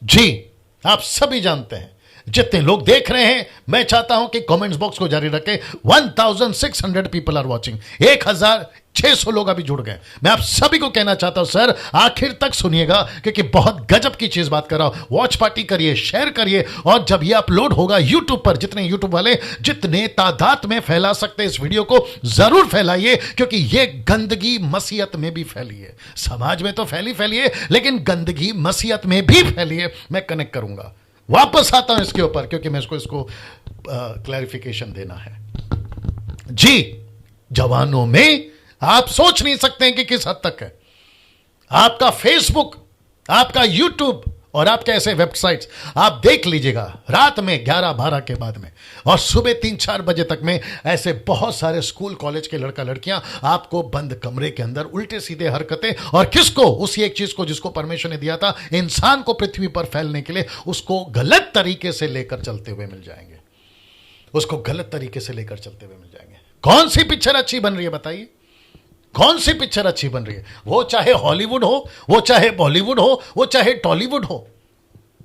जी, आप सभी जानते हैं। जितने लोग देख रहे हैं, मैं चाहता हूं कि कमेंट्स बॉक्स को जारी रखें। 1600 पीपल आर वॉचिंग। 1600 लोग अभी जुड़ गए। मैं आप सभी को कहना चाहता हूं, सर आखिर तक सुनिएगा, क्योंकि बहुत गजब की चीज बात कर रहा हूं। वॉच पार्टी करिए, शेयर करिए, और जब ये अपलोड होगा यूट्यूब पर, जितने यूट्यूब वाले जितने तादाद में फैला सकते इस वीडियो को जरूर फैलाइए, क्योंकि ये गंदगी मसीहत में भी फैली है। समाज में तो फैली है, लेकिन गंदगी मसीहत में भी फैली है। मैं कनेक्ट करूंगा, वापस आता हूं इसके ऊपर, क्योंकि मैं इसको क्लैरिफिकेशन देना है। जी, जवानों में आप सोच नहीं सकते हैं कि किस हद तक है। आपका फेसबुक, आपका यूट्यूब और आपके ऐसे वेबसाइट्स आप देख लीजिएगा, रात में 11-12 के बाद में और सुबह 3-4 बजे तक में ऐसे बहुत सारे स्कूल कॉलेज के लड़का लड़कियां आपको बंद कमरे के अंदर उल्टे सीधे हरकतें, और किसको? उसी एक चीज को जिसको परमेश्वर ने दिया था इंसान को पृथ्वी पर फैलने के लिए, उसको गलत तरीके से लेकर चलते हुए मिल जाएंगे। उसको गलत तरीके से लेकर चलते हुए मिल जाएंगे। कौन सी पिक्चर अच्छी बन रही है बताइए? कौन सी पिक्चर अच्छी बन रही है? वो चाहे हॉलीवुड हो, वो चाहे बॉलीवुड हो, वो चाहे टॉलीवुड हो।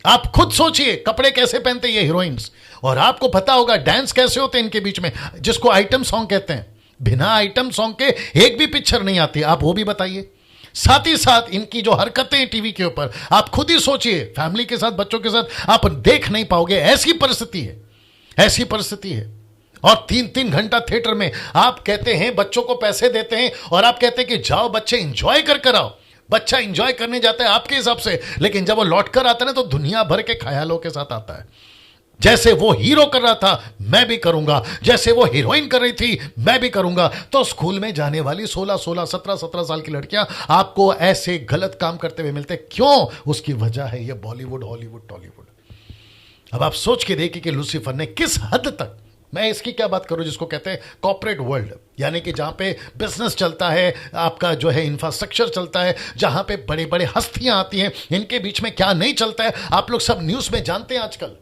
आप खुद सोचिए कपड़े कैसे पहनते ये हीरोइंस, और आपको पता होगा डांस कैसे होते हैं इनके बीच में, जिसको आइटम सॉन्ग कहते हैं। बिना आइटम सॉन्ग के एक भी पिक्चर नहीं आती, आप वो भी बताइए। साथ ही साथ इनकी जो हरकतें हैं टीवी के ऊपर, आप खुद ही सोचिए, फैमिली के साथ, बच्चों के साथ आप देख नहीं पाओगे। ऐसी परिस्थिति है, ऐसी परिस्थिति है। और 3-3 घंटा थिएटर में आप कहते हैं, बच्चों को पैसे देते हैं और आप कहते हैं कि जाओ बच्चे एंजॉय कर आओ। बच्चा एंजॉय करने जाता है आपके हिसाब से, लेकिन जब वो लौट कर आता है ना, तो दुनिया भर के ख्यालों के साथ आता है। जैसे वो हीरो कर रहा था मैं भी करूंगा, जैसे वो हीरोइन कर रही थी मैं भी करूंगा। तो स्कूल में जाने वाली 16, 17 साल की लड़कियां आपको ऐसे गलत काम करते हुए मिलते। क्यों? उसकी वजह है ये बॉलीवुड, हॉलीवुड, टॉलीवुड। अब आप सोच के देखिए कि लूसीफर ने किस हद तक, मैं इसकी क्या बात करूं, जिसको कहते हैं कॉर्पोरेट वर्ल्ड, यानी कि जहां पे बिजनेस चलता है, आपका जो है इंफ्रास्ट्रक्चर चलता है, जहां पे बड़े बड़े हस्तियां आती हैं, इनके बीच में क्या नहीं चलता है आप लोग सब न्यूज में जानते हैं। आजकल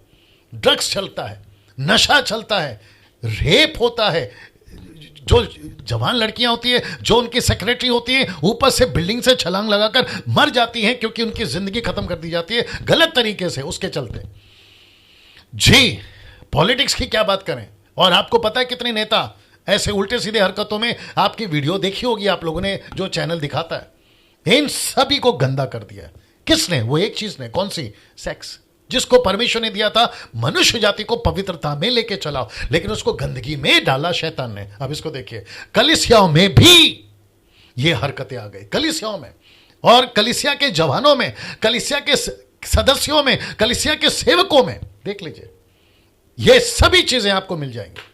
ड्रग्स चलता है, नशा चलता है, रेप होता है। जो जवान लड़कियां होती है, जो उनकी सेक्रेटरी होती है, ऊपर से बिल्डिंग से छलांग लगाकर मर जाती हैं, क्योंकि उनकी जिंदगी खत्म कर दी जाती है गलत तरीके से, उसके चलते। जी, पॉलिटिक्स की क्या बात करें। और आपको पता है कितने नेता ऐसे उल्टे सीधे हरकतों में, आपकी वीडियो देखी होगी आप लोगों ने, जो चैनल दिखाता है, इन सभी को गंदा कर दिया है। किसने? वो एक चीज ने, कौन सी? सेक्स, जिसको परमेश्वर ने दिया था मनुष्य जाति को पवित्रता में लेके चलाओ, लेकिन उसको गंदगी में डाला शैतान ने। अब इसको देखिए, कलीसियाओं में भी ये हरकतें आ गई, कलीसियाओं में, और कलीसिया के जवानों में, कलीसिया के सदस्यों में, कलीसिया के सेवकों में। देख लीजिए, ये सभी चीजें आपको मिल जाएंगी।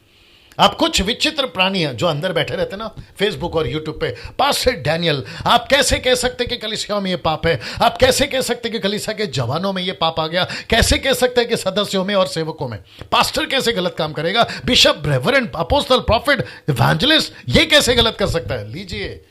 आप कुछ विचित्र प्राणी हैं जो अंदर बैठे रहते ना फेसबुक और यूट्यूब पे, पास्टर डैनियल आप कैसे कह सकते कि कलीसियाओं में ये पाप है? आप कैसे कह सकते कि कलीसिया के जवानों में ये पाप आ गया? कैसे कह सकते हैं कि सदस्यों में और सेवकों में? पास्टर कैसे गलत काम करेगा? Bishop, reverend, apostle, profit, evangelist, ये कैसे गलत कर सकता है? लीजिए,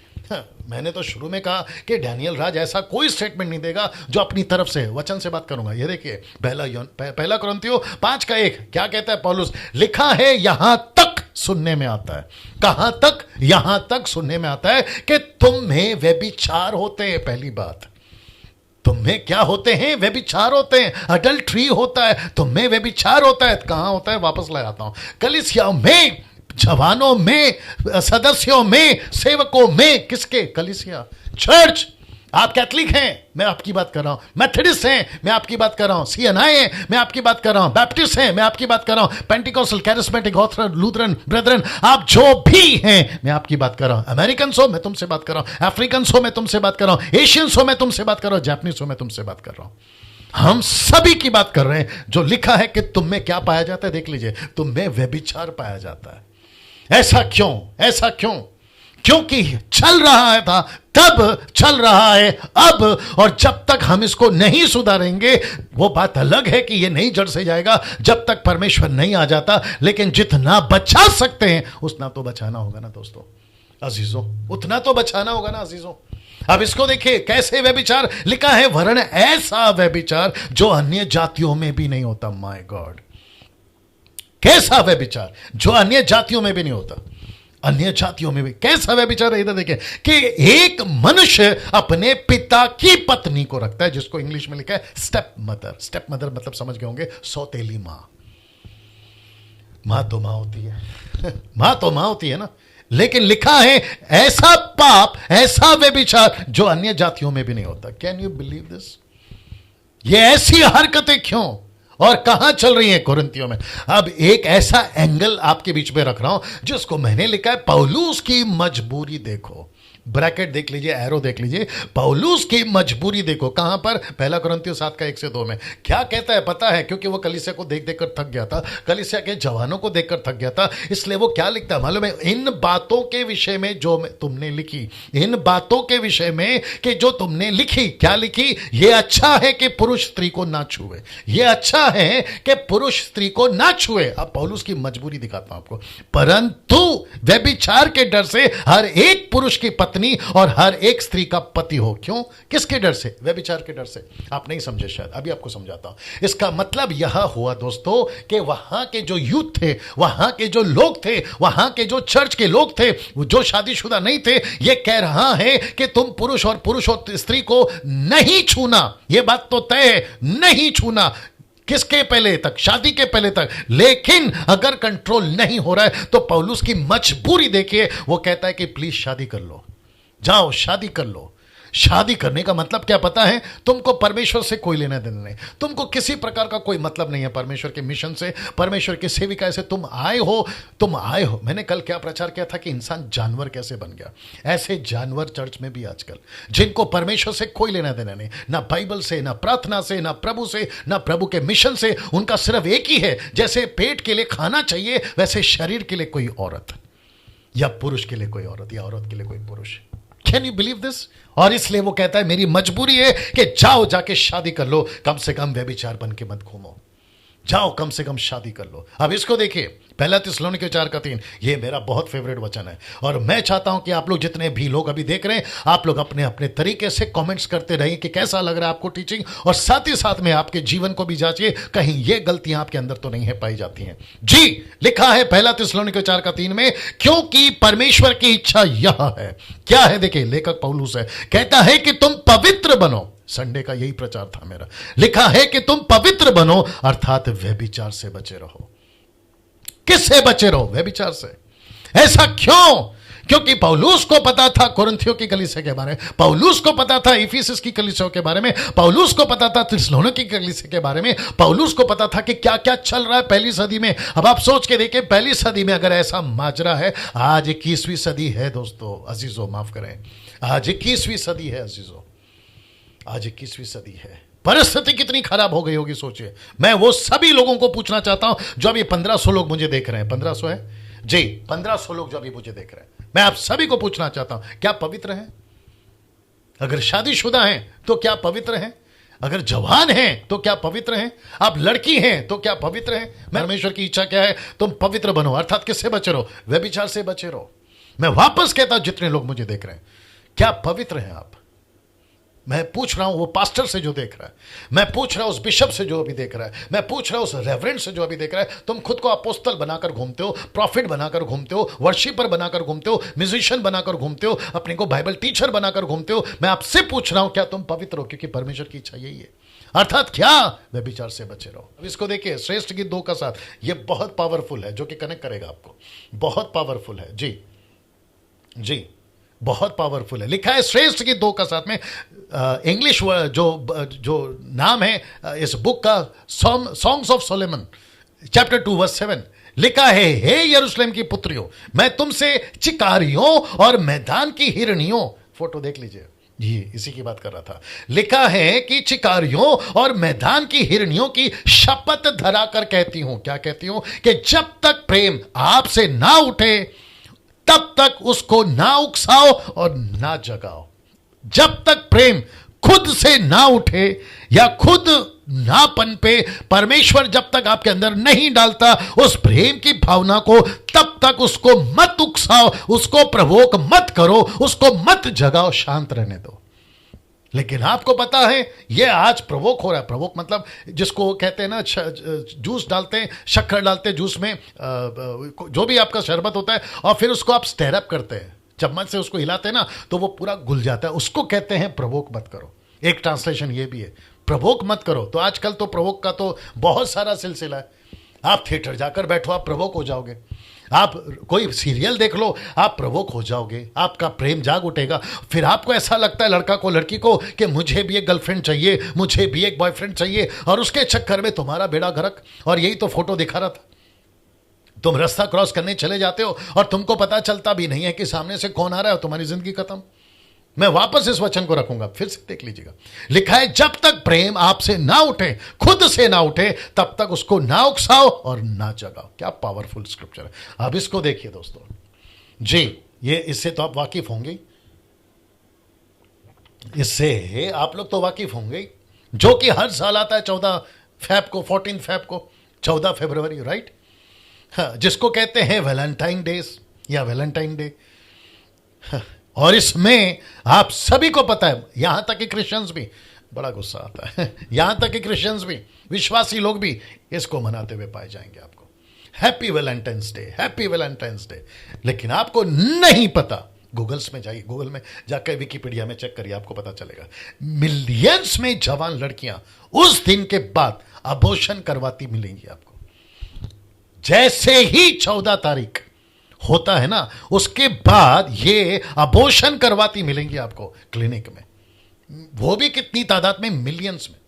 मैंने तो शुरू में कहा कि डैनियल राज ऐसा कोई स्टेटमेंट नहीं देगा जो अपनी तरफ से, वचन से बात करूंगा। ये देखिए, पहला कुरिन्थियों 5:1 क्या कहता है पौलुस? लिखा है यहां तक सुनने में आता है। कहां तक? यहां तक सुनने में आता है कि तुम में व्यभिचार होते हैं। पहली बात, तुम में क्या होते हैं? व्यभिचार होते हैं, अडल्ट्री होता है, तुम में व्यभिचार होता है। कहां होता है? वापस ले आता हूं, कलीसिया में, जवानों में, सदस्यों में, सेवकों में। किसके? कलीसिया, चर्च। आप कैथलिक हैं, मैं आपकी बात कर रहा हूं। मेथोडिस्ट हैं, मैं आपकी बात कर रहा हूं। सीएनआई हैं, मैं आपकी बात कर रहा हूं। बैप्टिस्ट हैं, मैं आपकी बात कर रहा हूं। पेंटिकॉस्टल, कैरिस्मेटिक, लूथरन, ब्रेदरन, आप जो भी हैं मैं आपकी बात कर रहा हूं। अमेरिकन हो, मैं तुमसे बात कर रहा हूं। अफ्रीकन हो, मैं तुमसे बात कर रहा हूं। एशियंस हो, मैं तुमसे बात कर रहा हूं। जापानीज हो, मैं तुमसे बात कर रहा हूं। हम सभी की बात कर रहे हैं। जो लिखा है कि तुम में क्या पाया जाता है, देख लीजिए, तुम में व्यभिचार पाया जाता है। ऐसा क्यों? ऐसा क्यों? क्योंकि चल रहा है था तब, चल रहा है अब, और जब तक हम इसको नहीं सुधारेंगे, वो बात अलग है कि ये नहीं जड़ से जाएगा जब तक परमेश्वर नहीं आ जाता। लेकिन जितना बचा सकते हैं उतना तो बचाना होगा ना दोस्तों, अजीजों, उतना तो बचाना होगा ना अजीजों। अब इसको देखिए, कैसे व्यभिचार लिखा है, वरन ऐसा व्यभिचार जो अन्य जातियों में भी नहीं होता। माय गॉड, कैसा व्यभिचार जो अन्य जातियों में भी नहीं होता। अन्य जातियों में भी कैसा व्यभिचार है? इधर देखिए कि एक मनुष्य अपने पिता की पत्नी को रखता है, जिसको इंग्लिश में लिखा है स्टेप मदर। स्टेप मदर मतलब समझ गए होंगे, सौतेली मां। मां तो मां होती है मां तो मां होती है ना, लेकिन लिखा है ऐसा पाप, ऐसा व्यभिचार जो अन्य जातियों में भी नहीं होता। Can you believe this? ये ऐसी हरकतें क्यों और कहां चल रही हैं कुरिन्थियों में? अब एक ऐसा एंगल आपके बीच में रख रहा हूं जिसको मैंने लिखा है पौलुस की मजबूरी देखो। ब्रैकेट देख लीजिए, एरो देख लीजिए, पौलुस की मजबूरी देखो। कहां पर? पहला कुरिन्थियों 7:1-2 में क्या कहता है पता है? क्योंकि वो कलीसिया को देख देख कर थक गया था, कलीसिया के जवानों को देखकर थक गया था, इसलिए वो क्या लिखता है मालूम है? इन बातों के विषय में जो तुमने लिखी, इन बातों के विषय में कि जो तुमने लिखी, क्या लिखी? ये अच्छा है कि पुरुष स्त्री को ना छुए, ये अच्छा है कि पुरुष स्त्री को ना छुए। अब पौलुस की मजबूरी दिखाता हूं आपको। परंतु व्यभिचार के डर से हर एक पुरुष की पत्नी और हर एक स्त्री का पति हो। क्यों? किसके डर से? व्यभिचार के डर से। आप नहीं समझे शायद, अभी आपको समझाता हूं। इसका मतलब यह हुआ दोस्तों कि वहां के जो यूथ थे, वहां के जो लोग थे, वहां के जो चर्च के लोग थे, जो शादीशुदा नहीं थे, यह कह रहा है कि तुम पुरुष और स्त्री को नहीं छूना। यह बात तो तय है, नहीं छूना। किसके पहले तक? शादी के पहले तक। लेकिन अगर कंट्रोल नहीं हो रहा है तो पौलुस की मजबूरी देखिए, वो कहता है कि प्लीज शादी कर लो, जाओ शादी कर लो। शादी करने का मतलब क्या पता है? तुमको परमेश्वर से कोई लेना देना नहीं, तुमको किसी प्रकार का कोई मतलब नहीं है परमेश्वर के मिशन से, परमेश्वर की सेविका से। तुम आए हो। मैंने कल क्या प्रचार किया था कि इंसान जानवर कैसे बन गया। ऐसे जानवर चर्च में भी आजकल, जिनको परमेश्वर से कोई लेना देना नहीं, ना बाइबल से, ना प्रार्थना से, ना प्रभु से, ना प्रभु के मिशन से। उनका सिर्फ एक ही है, जैसे पेट के लिए खाना चाहिए वैसे शरीर के लिए कोई औरत, या पुरुष के लिए कोई औरत, या औरत के लिए कोई पुरुष। Can you believe this? और इसलिए वो कहता है मेरी मजबूरी है कि जाओ जाके शादी कर लो, कम से कम व्यभिचार बन के मत घूमो, जाओ कम से कम शादी कर लो। अब इसको देखिए, पहला थिस्सलुनीके 4:3, ये मेरा बहुत फेवरेट वचन है, और मैं चाहता हूं कि आप लोग जितने भी लोग अभी देख रहे हैं, आप लोग अपने अपने तरीके से कमेंट्स करते रहिए कि कैसा लग रहा है आपको टीचिंग, और साथ ही साथ में आपके जीवन को भी जांचिए, कहीं ये गलतियां आपके अंदर तो नहीं है पाई जाती हैं। जी, लिखा है पहला थिस्सलुनीके 4:3 में, क्योंकि परमेश्वर की इच्छा यह है। क्या है? देखिए, लेखक पौलुस है, कहता है कि तुम पवित्र बनो। संडे का यही प्रचार था मेरा। लिखा है कि तुम पवित्र बनो, अर्थात व्यभिचार से बचे रहो। किससे बचे रहो? व्यभिचार से। ऐसा क्यों? क्योंकि पौलुस को पता था कोरिन्थियों की कलीसिया के बारे में, पौलुस को पता था इफिसस की कलीसिया के बारे में, पौलुस को पता था थिस्सलुनीके की कलीसिया के बारे में, पौलुस को पता था कि क्या क्या चल रहा है पहली सदी में। अब आप सोच के देखिए, पहली सदी में अगर ऐसा माजरा है, आज 21वीं सदी है दोस्तों, अजीजों माफ करें, आज 21वीं सदी है अजीजों, आज 21वीं सदी है। परिस्थिति कितनी खराब हो गई होगी सोचिए। मैं वो सभी लोगों को पूछना चाहता हूं जो अभी 1500 लोग मुझे देख रहे हैं, 1500 है जी, 1500 लोग जो अभी मुझे देख रहे हैं, मैं आप सभी को पूछना चाहता हूं, क्या पवित्र हैं? अगर शादीशुदा हैं तो क्या पवित्र हैं? अगर जवान हैं तो क्या पवित्र हैं? आप लड़की हैं तो क्या पवित्र हैं? परमेश्वर की इच्छा क्या है? तुम पवित्र बनो, अर्थात किससे बचे रहो? व्यभिचार से बचे रहो। मैं वापस कहता हूं, जितने लोग मुझे देख रहे हैं, क्या पवित्र हैं आप? मैं पूछ रहा हूं वो पास्टर से जो देख रहा है, मैं पूछ रहा हूं उस बिशप से जो अभी देख रहा है, मैं पूछ रहा हूं उस रेवरेंड से जो अभी देख रहा है। तुम खुद को अपोस्तल बनाकर घूमते हो, प्रॉफिट बनाकर घूमते हो, वर्शिपर बनाकर घूमते हो, म्यूजिशियन बनाकर घूमते हो, अपने को बाइबल टीचर बनाकर घूमते हो। मैं आपसे पूछ रहा हूं, क्या तुम पवित्र हो? क्योंकि परमेश्वर की इच्छा यही है, अर्थात क्या? व्यभिचार से बचे रहो। अब इसको देखिए, श्रेष्ठ गीत 2 का 7, ये बहुत पावरफुल है, जो कि कनेक्ट करेगा आपको, बहुत पावरफुल है जी जी, बहुत पावरफुल है। लिखा है श्रेष्ठ गीत 2 का 7 में, इंग्लिश जो नाम है इस बुक का, Songs of Solomon chapter 2 verse 7, लिखा है, हे यरूशलेम की पुत्रियों, मैं तुमसे चिकारियों और मैदान की हिरनियों, फोटो देख लीजिए, ये इसी की बात कर रहा था। लिखा है कि चिकारियों और मैदान की हिरनियों की शपथ धरा कर कहती हूं, क्या कहती हूं? कि जब तक प्रेम आपसे ना उठे तब तक उसको ना उकसाओ और ना जगाओ। जब तक प्रेम खुद से ना उठे या खुद ना पनपे, परमेश्वर जब तक आपके अंदर नहीं डालता उस प्रेम की भावना को, तब तक उसको मत उकसाओ, उसको प्रवोक मत करो, उसको मत जगाओ, शांत रहने दो। लेकिन आपको पता है ये आज प्रवोक हो रहा है। प्रवोक मतलब जिसको कहते हैं ना, जूस डालते हैं, शक्कर डालते हैं जूस में, जो भी आपका शरबत होता है, और फिर उसको आप स्टेर अप करते हैं, चम्मच से उसको हिलाते हैं ना, तो वो पूरा घुल जाता है, उसको कहते हैं प्रवोक मत करो। एक ट्रांसलेशन ये भी है, प्रवोक मत करो। तो आजकल तो प्रवोक का तो बहुत सारा सिलसिला है। आप थिएटर जाकर बैठो, आप प्रवोक हो जाओगे। आप कोई सीरियल देख लो, आप प्रवोक हो जाओगे, आपका प्रेम जाग उठेगा। फिर आपको ऐसा लगता है, लड़का को लड़की को, कि मुझे भी एक गर्लफ्रेंड चाहिए, मुझे भी एक बॉयफ्रेंड चाहिए, और उसके चक्कर में तुम्हारा बेड़ा गर्क। और यही तो फोटो दिखा रहा था। तुम रास्ता क्रॉस करने चले जाते हो और तुमको पता चलता भी नहीं है कि सामने से कौन आ रहा है, तुम्हारी जिंदगी खत्म। मैं वापस इस वचन को रखूंगा, फिर से देख लीजिएगा। लिखा है, जब तक प्रेम आपसे ना उठे, खुद से ना उठे, तब तक उसको ना उकसाओ और ना जगाओ। क्या पावरफुल स्क्रिप्चर है। अब इसको देखिए दोस्तों जी, ये इससे तो आप वाकिफ होंगे, इससे आप लोग तो वाकिफ होंगे, जो कि हर साल आता है 14 फेब को 14 फरवरी, राइट? हाँ, जिसको कहते हैं वैलेंटाइन डेज या वैलेंटाइन डे। और इसमें आप सभी को पता है, यहां तक कि क्रिश्चियंस भी, बड़ा गुस्सा आता है, यहां तक कि क्रिश्चियंस भी, विश्वासी लोग भी इसको मनाते हुए पाए जाएंगे आपको। Happy Valentine's day, happy Valentine's day. लेकिन आपको नहीं पता, गूगल्स में जाइए, गूगल में जाकर विकिपीडिया में चेक करिए, आपको पता चलेगा मिलियंस में जवान लड़कियां उस दिन के बाद अबॉर्शन करवाती मिलेंगी आपको। जैसे ही 14 तारीख होता है ना, उसके बाद ये अबॉर्शन करवाती मिलेंगी आपको क्लिनिक में। वो भी कितनी तादाद में? मिलियंस में।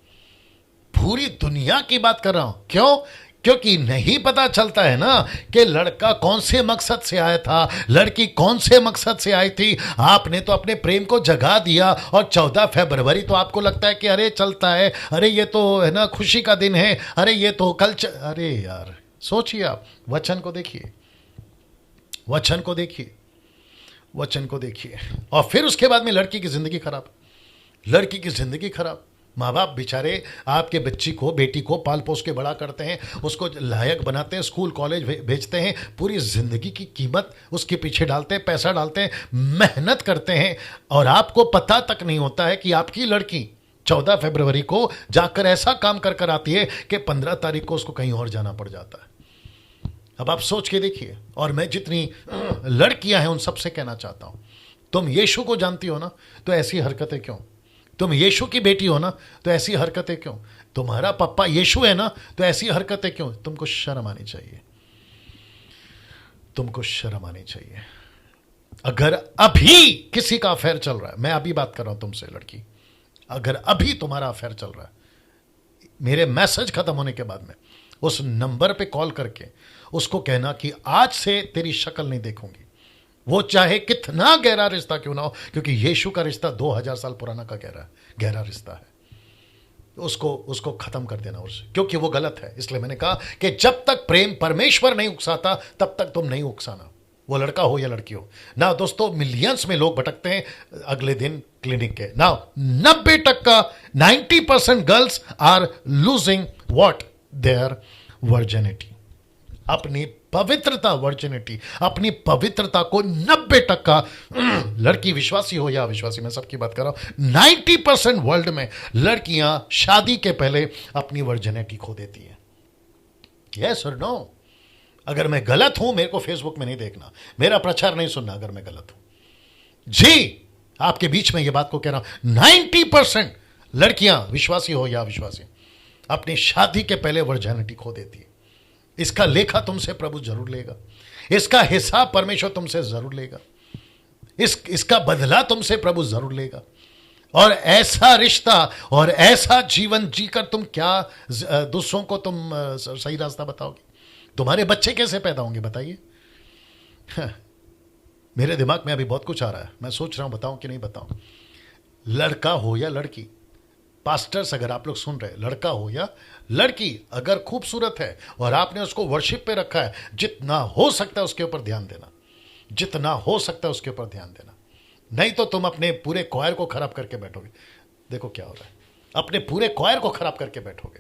पूरी दुनिया की बात कर रहा हूं। क्यों? क्योंकि नहीं पता चलता है ना कि लड़का कौन से मकसद से आया था, लड़की कौन से मकसद से आई थी। आपने तो अपने प्रेम को जगा दिया, और 14 फरवरी तो आपको लगता है कि अरे चलता है, अरे ये तो है ना खुशी का दिन है, अरे ये तो अरे यार सोचिए आप, वचन को देखिए, वचन को देखिए, वचन को देखिए। और फिर उसके बाद में लड़की की जिंदगी खराब, लड़की की जिंदगी खराब। माँ बाप बेचारे आपके बच्ची को, बेटी को पाल पोस के बड़ा करते हैं, उसको लायक बनाते हैं, स्कूल कॉलेज भेजते हैं, पूरी जिंदगी की कीमत उसके पीछे डालते हैं, पैसा डालते हैं, मेहनत करते हैं, और आपको पता तक नहीं होता है कि आपकी लड़की 14 फरवरी को जाकर ऐसा काम कर कर आती है कि 15 तारीख को उसको कहीं और जाना पड़ जाता है। अब आप सोच के देखिए। और मैं जितनी लड़कियां हैं उन सबसे कहना चाहता हूं, तुम यीशु को जानती हो ना, तो ऐसी हरकतें क्यों? तुम यीशु की बेटी हो ना, तो ऐसी हरकतें क्यों? तुम्हारा पापा यीशु है ना, तो ऐसी हरकतें क्यों? तुमको शर्म आनी चाहिए, तुमको शर्म आनी चाहिए। अगर अभी किसी का अफेयर चल रहा है, मैं अभी बात कर रहा हूं तुमसे लड़की, अगर अभी तुम्हारा अफेयर चल रहा है, मेरे मैसेज खत्म होने के बाद में उस नंबर पे कॉल करके उसको कहना कि आज से तेरी शक्ल नहीं देखूंगी, वो चाहे कितना गहरा रिश्ता क्यों ना हो, क्योंकि यीशु का रिश्ता 2000 साल पुराना का गहरा रिश्ता है, उसको खत्म कर देना उससे, क्योंकि वो गलत है। इसलिए मैंने कहा कि जब तक प्रेम परमेश्वर नहीं उकसाता तब तक तुम नहीं उकसाना, वो लड़का हो या लड़की हो ना। दोस्तों, मिलियंस में लोग भटकते हैं अगले दिन क्लिनिक के ना। 90% 90% girls are losing what, their virginity, अपनी पवित्रता, वर्जिनिटी, अपनी पवित्रता को 90% लड़की, विश्वासी हो या अविश्वासी, मैं सबकी बात कर रहा हूं, 90% वर्ल्ड में लड़कियां शादी के पहले अपनी वर्जिनिटी खो देती हैं। यस और नो? अगर मैं गलत हूं, मेरे को फेसबुक में नहीं देखना, मेरा प्रचार नहीं सुनना अगर मैं गलत हूं। जी, आपके बीच में यह बात को कह रहा हूं, 90% लड़कियां, विश्वासी हो या अविश्वासी, अपनी शादी के पहले वर्जिनिटी खो देती है। इसका लेखा तुमसे प्रभु जरूर लेगा, इसका हिसाब परमेश्वर तुमसे जरूर लेगा, इसका बदला तुमसे प्रभु जरूर लेगा। और ऐसा रिश्ता और ऐसा जीवन जीकर तुम क्या दूसरों को तुम सही रास्ता बताओगे? तुम्हारे बच्चे कैसे पैदा होंगे बताइए? मेरे दिमाग में अभी बहुत कुछ आ रहा है, मैं सोच रहा हूं बताऊं कि नहीं बताऊं। लड़का हो या लड़की, पास्टर्स अगर आप लोग सुन रहे, लड़का हो या लड़की, अगर खूबसूरत है और आपने उसको वर्शिप पे रखा है, जितना हो सकता है उसके ऊपर ध्यान देना, जितना हो सकता है उसके ऊपर ध्यान देना, नहीं तो तुम अपने पूरे क्वायर को खराब करके बैठोगे। देखो क्या हो रहा है, अपने पूरे क्वायर को खराब करके बैठोगे।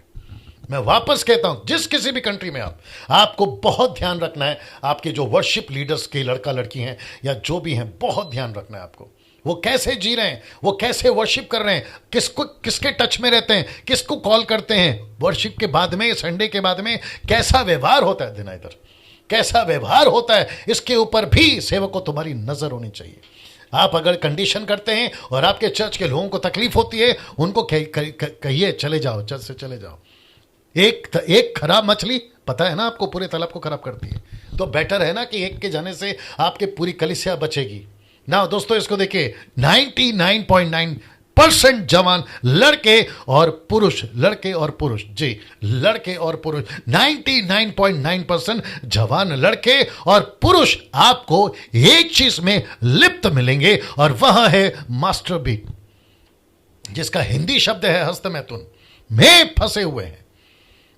मैं वापस कहता हूं, जिस किसी भी कंट्री में आपको बहुत ध्यान रखना है, आपके जो वर्शिप लीडर्स के लड़का लड़की हैं या जो भी हैं, बहुत ध्यान रखना है आपको, वो कैसे जी रहे हैं, वो कैसे वर्शिप कर रहे हैं, किसके टच में रहते हैं, किसको कॉल करते हैं, वर्शिप के बाद में, संडे के बाद में कैसा व्यवहार होता है, दिन इधर कैसा व्यवहार होता है, इसके ऊपर भी सेवक को तुम्हारी नजर होनी चाहिए। आप अगर कंडीशन करते हैं और आपके चर्च के लोगों को तकलीफ होती है, उनको कहिए चले जाओ, चर्च से चले जाओ। एक खराब मछली, पता है ना आपको, पूरे तालाब को खराब करती है, तो बेटर है ना कि एक के जाने से आपके पूरी कलीसिया बचेगी ना। दोस्तों, इसको देखिए, 99.9% जवान लड़के और पुरुष, लड़के और पुरुष, जी, लड़के और पुरुष, 99.9% जवान लड़के और पुरुष आपको एक चीज में लिप्त मिलेंगे, और वह है मास्टर बीट, जिसका हिंदी शब्द है हस्तमैथुन, में फंसे हुए हैं।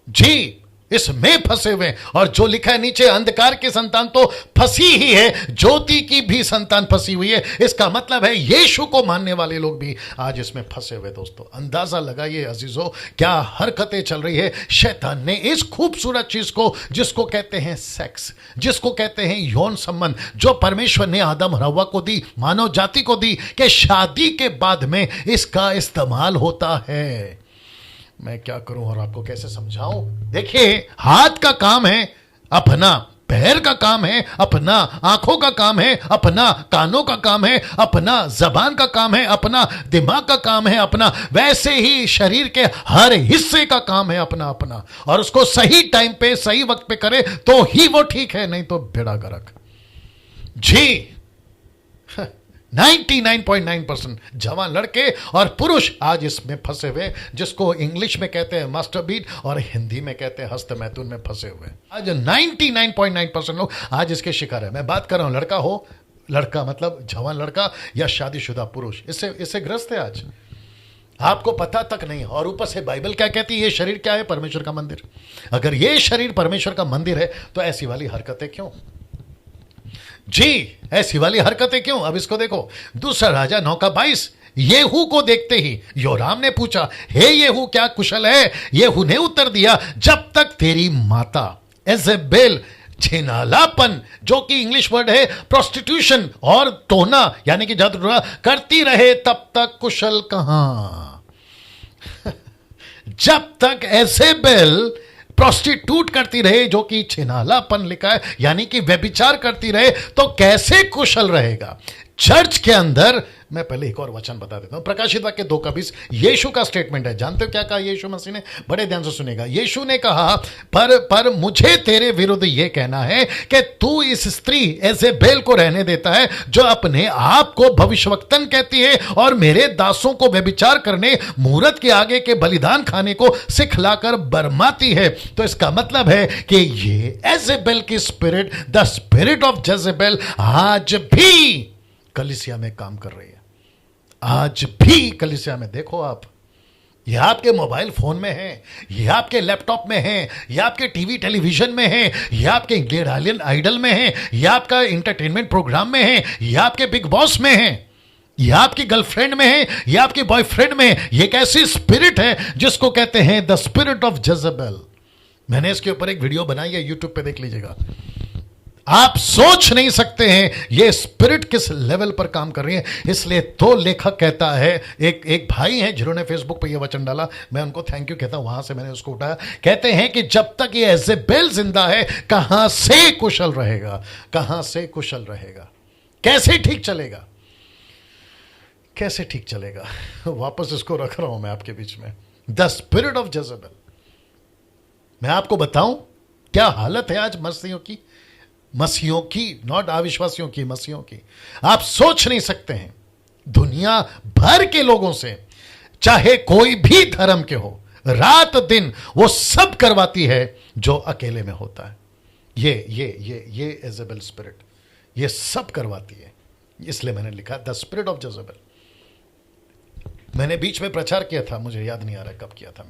जी, इसमें फंसे हुए, और जो लिखा है नीचे, अंधकार की संतान तो फंसी ही है, ज्योति की भी संतान फंसी हुई है। इसका मतलब है यीशु को मानने वाले लोग भी आज इसमें फंसे हुए। दोस्तों, अंदाजा लगाइए अजीजों, क्या हरकतें चल रही है। शैतान ने इस खूबसूरत चीज को, जिसको कहते हैं सेक्स, जिसको कहते हैं यौन संबंध, जो परमेश्वर ने आदम और हव्वा को दी, मानव जाति को दी, कि शादी के बाद में इसका इस्तेमाल होता है। मैं क्या करूं और आपको कैसे समझाऊं? देखिए, हाथ का काम है अपना, पैर का काम है अपना, आंखों का काम है अपना, कानों का काम है अपना, जबान का काम है अपना, दिमाग का काम है अपना, वैसे ही शरीर के हर हिस्से का काम है अपना अपना, और उसको सही टाइम पे, सही वक्त पे करे तो ही वो ठीक है, नहीं तो बेड़ा गर्क। जी, 99.9% जवान लड़के और पुरुष आज इसमें फंसे हुए, जिसको इंग्लिश में कहते हैं मास्टर बीट और हिंदी में कहते हैं हस्तमैथुन में फंसे हुए। आज 99.9% लोग आज इसके शिकार है। मैं बात कर रहा हूं, लड़का हो, लड़का मतलब जवान लड़का या शादीशुदा पुरुष, इससे ग्रस्त है आज, आपको पता तक नहीं। और ऊपर से बाइबल क्या कहती है, ये शरीर क्या है? परमेश्वर का मंदिर। अगर ये शरीर परमेश्वर का मंदिर है तो ऐसी वाली हरकतें क्यों? जी, ऐसी वाली हरकतें क्यों? अब इसको देखो, दूसरा राजा 9:22, येहू को देखते ही योराम ने पूछा, हे येहू, क्या कुशल है? येहू ने उत्तर दिया, जब तक तेरी माता एजेबेल छिनालापन, जो कि इंग्लिश वर्ड है प्रोस्टिट्यूशन और टोना यानी कि जादू टोना करती रहे, तब तक कुशल कहां? जब तक एजेबेल प्रोस्टिट्यूट करती रहे, जो कि छिनालापन लिखा है यानी कि व्यभिचार करती रहे, तो कैसे कुशल रहेगा? चर्च के अंदर मैं पहले एक और वचन बता देता हूं। प्रकाशित वाक्य 2:20 यीशु का स्टेटमेंट है। जानते हो क्या कहा यीशु मसीह ने? बड़े ध्यान से सुनेगा। यीशु ने कहा, पर मुझे तेरे विरुद्ध यह कहना है कि तू इस स्त्री एजेबेल को रहने देता है, जो अपने आप को भविष्यवक्तन कहती है और मेरे दासों को व्यभिचार करने, मूरत के आगे के बलिदान खाने को सिखलाकर बरमाती है। तो इसका मतलब है कि ये एजेबेल की spirit, the spirit of Jezebel, आज भी कलीसिया में काम कर रही है। आज भी कलीसिया में देखो आप, ये आपके मोबाइल फोन में है, ये आपके लैपटॉप में है, ये आपके टीवी टेलीविजन में है, ये आपके इंडियन आइडल में है, ये आपका इंटरटेनमेंट प्रोग्राम में है, ये आपके बिग बॉस में है, ये आपकी गर्लफ्रेंड में है, ये आपकी बॉयफ्रेंड में है। ये एक ऐसी स्पिरिट है जिसको कहते हैं द स्पिरिट ऑफ जेजेबेल। मैंने इसके ऊपर एक वीडियो बनाई है, यूट्यूब पे देख लीजिएगा। आप सोच नहीं सकते हैं ये स्पिरिट किस लेवल पर काम कर रही है। इसलिए तो लेखक कहता है, एक भाई हैं जिन्होंने फेसबुक पे ये वचन डाला, मैं उनको थैंक यू कहता हूं, वहां से मैंने उसको उठाया। कहते हैं कि जब तक ये एजेबेल जिंदा है, कहां से कुशल रहेगा, कहां से कुशल रहेगा, कैसे ठीक चलेगा, कैसे ठीक चलेगा। वापस इसको रख रहा हूं मैं आपके बीच में, द स्पिरिट ऑफ जेजेबेल। मैं आपको बताऊं क्या हालत है आज मसीहों की, नॉट अविश्वासियों की, मसीहों की। आप सोच नहीं सकते हैं, दुनिया भर के लोगों से, चाहे कोई भी धर्म के हो, रात दिन वो सब करवाती है जो अकेले में होता है। ये एजेबेल स्पिरिट ये सब करवाती है। इसलिए मैंने लिखा द स्पिरिट ऑफ जेजेबेल। मैंने बीच में प्रचार किया था, मुझे याद नहीं आ रहा कब किया था।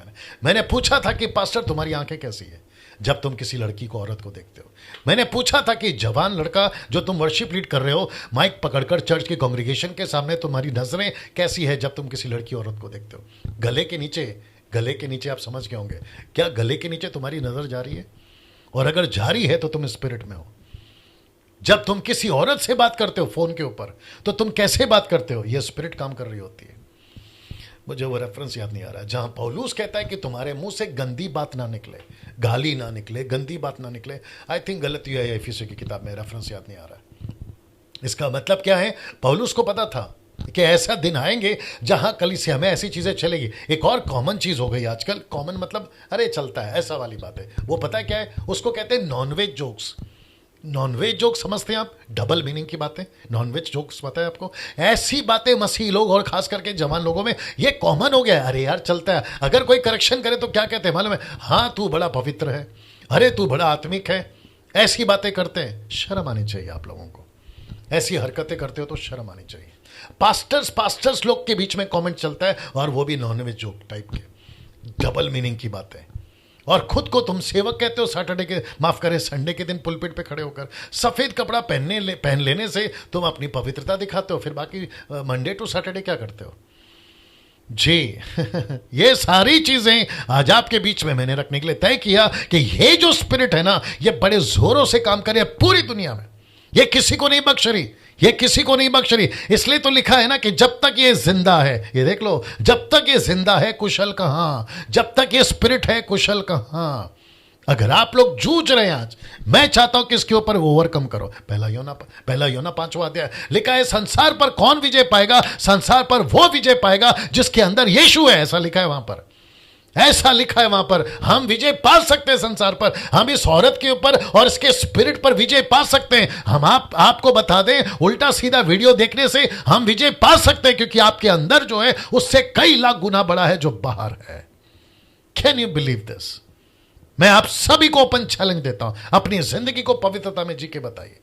मैंने पूछा था कि पास्टर तुम्हारी आंखें कैसी है जब तुम किसी लड़की को, औरत को देखते हो। मैंने पूछा था कि जवान लड़का जो तुम वर्शिप लीड कर रहे हो, माइक पकड़कर चर्च के कांग्रेगेशन के सामने, तुम्हारी नजरें कैसी है जब तुम किसी लड़की औरत को देखते हो। गले के नीचे आप समझ गए होंगे, क्या गले के नीचे तुम्हारी नजर जा रही है? और अगर जा रही है तो तुम स्पिरिट में हो। जब तुम किसी औरत से बात करते हो फोन के ऊपर, तो तुम कैसे बात करते हो? यह स्पिरिट काम कर रही होती है। मुझे वो रेफरेंस याद नहीं आ रहा, जहां पौलुस कहता है कि तुम्हारे मुंह से गंदी बात ना निकले, गाली ना निकले, गंदी बात ना निकले। आई थिंक गलतियां है एफिसियों की किताब में, रेफरेंस याद नहीं आ रहा। इसका मतलब क्या है? पौलुस को पता था कि ऐसा दिन आएंगे जहां कलीसिया में ऐसी चीजें चलेगी। एक और कॉमन चीज हो गई आजकल, कॉमन मतलब अरे चलता है ऐसा वाली बात है, वो पता है क्या है? उसको कहते हैं नॉनवेज जोक्स। नॉनवेज जोक समझते हैं आप? डबल मीनिंग की बातें, नॉनवेज जोक्स पता है आपको? ऐसी बातें मसीही लोग और खास करके जवान लोगों में ये कॉमन हो गया है। अरे यार चलता है, अगर कोई करेक्शन करे तो क्या कहते हैं मालूम है? हाँ तू बड़ा पवित्र है, अरे तू बड़ा आत्मिक है। ऐसी बातें करते हैं, शर्म आनी चाहिए आप लोगों को। ऐसी हरकतें करते हो तो शर्म आनी चाहिए। पास्टर्स लोग के बीच में कमेंट चलता है, और वो भी नॉनवेज जोक टाइप के, डबल मीनिंग की बातें। और खुद को तुम सेवक कहते हो, संडे के दिन पुलपिट पे खड़े होकर सफेद कपड़ा पहन लेने से तुम अपनी पवित्रता दिखाते हो, फिर बाकी मंडे टू सैटरडे क्या करते हो जी? ये सारी चीजें आज आपके बीच में मैंने रखने के लिए तय किया कि ये जो स्पिरिट है ना, ये बड़े जोरों से काम करे पूरी दुनिया में। ये किसी को नहीं बख्श रही, ये किसी को नहीं बख्श रही। इसलिए तो लिखा है ना कि जब तक ये जिंदा है, ये देख लो, जब तक ये जिंदा है कुशल कहां, जब तक ये स्पिरिट है कुशल कहां। अगर आप लोग जूझ रहे हैं आज, मैं चाहता हूं कि इसके ऊपर ओवरकम करो। पहला योना 5वां अध्याय लिखा है, संसार पर कौन विजय पाएगा? संसार पर वो विजय पाएगा जिसके अंदर यीशु है। ऐसा लिखा है वहां पर, ऐसा लिखा है वहां पर। हम विजय पा सकते हैं संसार पर, हम इस औरत के ऊपर और इसके स्पिरिट पर विजय पा सकते हैं। हम आपको बता दें, उल्टा सीधा वीडियो देखने से हम विजय पा सकते हैं, क्योंकि आपके अंदर जो है उससे कई लाख गुना बड़ा है जो बाहर है। Can you believe this? मैं आप सभी को ओपन चैलेंज देता हूं, अपनी जिंदगी को पवित्रता में जी के बताइए।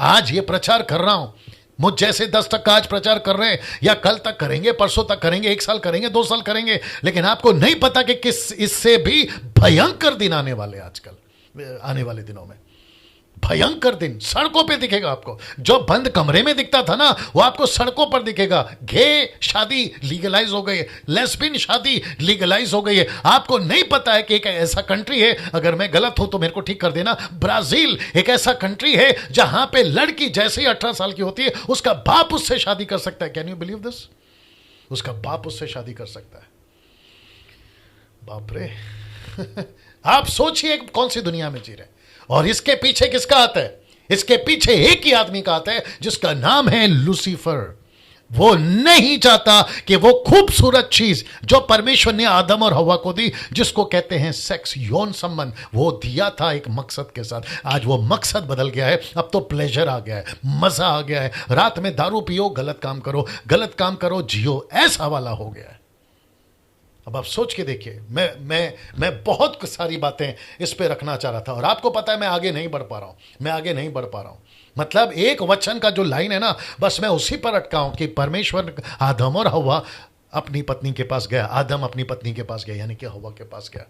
आज ये प्रचार कर रहा हूं, मुझ जैसे 10 तक आज प्रचार कर रहे हैं, या कल तक करेंगे, परसों तक करेंगे, 1 साल करेंगे, 2 साल करेंगे, लेकिन आपको नहीं पता कि किस इससे भी भयंकर दिन आने वाले, आजकल आने वाले दिनों में भयंकर दिन सड़कों पे दिखेगा आपको। जो बंद कमरे में दिखता था ना, वो आपको सड़कों पर दिखेगा। गे शादी लीगलाइज हो गई है, लेस्बियन शादी लीगलाइज हो गई है। आपको नहीं पता है कि एक ऐसा कंट्री है, अगर मैं गलत हूं तो मेरे को ठीक कर देना, ब्राजील एक ऐसा कंट्री है जहां पे लड़की जैसे ही 18 साल की होती है, उसका बाप उससे शादी कर सकता है। Can you believe this? उसका बाप उससे शादी कर सकता है। बाप रे आप सोचिए कौन सी दुनिया में जी रहे हैं। और इसके पीछे किसका हाथ है? इसके पीछे एक ही आदमी का हाथ है, जिसका नाम है लूसीफर। वो नहीं चाहता कि वो खूबसूरत चीज जो परमेश्वर ने आदम और हवा को दी, जिसको कहते हैं सेक्स, यौन संबंध, वो दिया था एक मकसद के साथ। आज वो मकसद बदल गया है। अब तो प्लेजर आ गया है, मजा आ गया है। रात में दारू पियो, गलत काम करो, जियो, ऐसा वाला हो गया है। अब आप सोच के देखिए, मैं बहुत सारी बातें इस पे रखना चाह रहा था, और आपको पता है मैं आगे नहीं बढ़ पा रहा हूं। मतलब एक वचन का जो लाइन है ना, बस मैं उसी पर अटका हूं कि परमेश्वर आदम और हवा अपनी पत्नी के पास गया, आदम अपनी पत्नी के पास गया, यानी कि हवा के पास गया।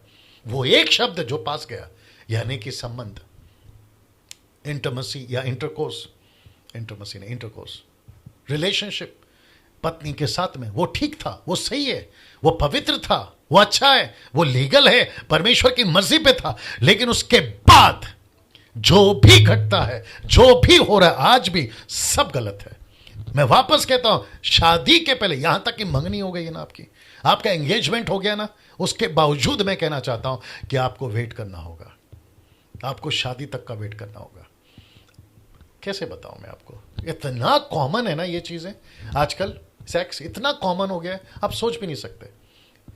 वो एक शब्द जो पास गया, यानी कि संबंध, इंटरमसी या इंटरकोर्स, रिलेशनशिप पत्नी के साथ में, वो ठीक था, वो सही है, वो पवित्र था, वो अच्छा है, वो लीगल है, परमेश्वर की मर्जी पे था। लेकिन उसके बाद जो भी घटता है, जो भी हो रहा है आज भी, सब गलत है। मैं वापस कहता हूं, शादी के पहले, यहां तक कि मंगनी हो गई है ना आपका एंगेजमेंट हो गया ना, उसके बावजूद मैं कहना चाहता हूं कि आपको वेट करना होगा, आपको शादी तक का वेट करना होगा। कैसे बताऊं मैं आपको, इतना कॉमन है ना ये चीजें आजकल। सेक्स इतना कॉमन हो गया है, आप सोच भी नहीं सकते।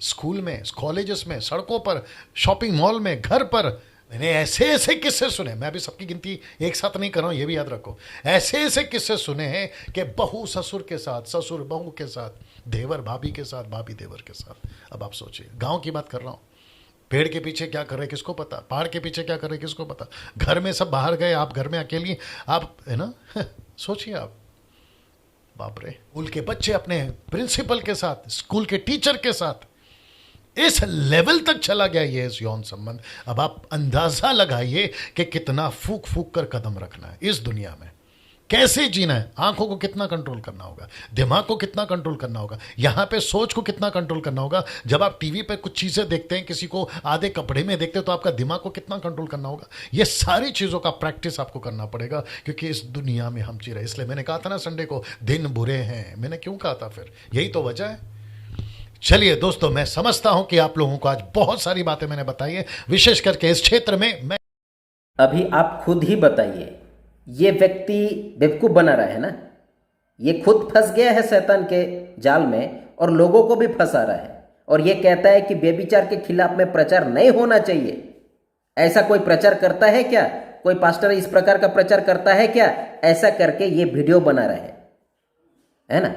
स्कूल में, कॉलेजेस में, सड़कों पर, शॉपिंग मॉल में, घर पर, मैंने ऐसे किस्से सुने। मैं अभी सबकी गिनती एक साथ नहीं कर रहा हूं, ये भी याद रखो। ऐसे किस्से सुने हैं कि बहू ससुर के साथ, ससुर बहू के साथ, देवर भाभी के साथ, भाभी देवर के साथ। अब आप सोचिए, गांव की बात कर रहा हूं। पेड़ के पीछे क्या कर रहे किसको पता, पहाड़ के पीछे क्या कर रहे किसको पता, घर में सब बाहर गए, आप घर में अकेली, आप है ना। सोचिए आप, बाप रे। स्कूल के बच्चे अपने प्रिंसिपल के साथ, स्कूल के टीचर के साथ, इस लेवल तक चला गया ये इस यौन संबंध। अब आप अंदाजा लगाइए कि कितना फूक फूक कर कदम रखना है इस दुनिया में, कैसे जीना है। आंखों को कितना कंट्रोल करना होगा, दिमाग को कितना कंट्रोल करना होगा, यहां पे सोच को कितना कंट्रोल करना होगा। जब आप टीवी पे कुछ चीजें देखते हैं, किसी को आधे कपड़े में देखते हैं, तो आपका दिमाग को कितना कंट्रोल करना होगा। ये सारी चीजों का प्रैक्टिस आपको करना पड़ेगा, क्योंकि इस दुनिया में हम जी रहे। इसलिए मैंने कहा था ना संडे को, दिन बुरे हैं। मैंने क्यों कहा था, फिर यही तो वजह है। चलिए दोस्तों, मैं समझता हूं कि आप लोगों को आज बहुत सारी बातें मैंने बताई है, विशेष करके इस क्षेत्र में। मैं अभी आप खुद ही बताइए, ये व्यक्ति बेवकूफ बना रहा है ना, ये खुद फंस गया है शैतान के जाल में और लोगों को भी फंसा रहा है। और ये कहता है कि व्यभिचार के खिलाफ में प्रचार नहीं होना चाहिए। ऐसा कोई प्रचार करता है क्या? कोई पास्टर इस प्रकार का प्रचार करता है क्या? ऐसा करके ये वीडियो बना रहा है ना,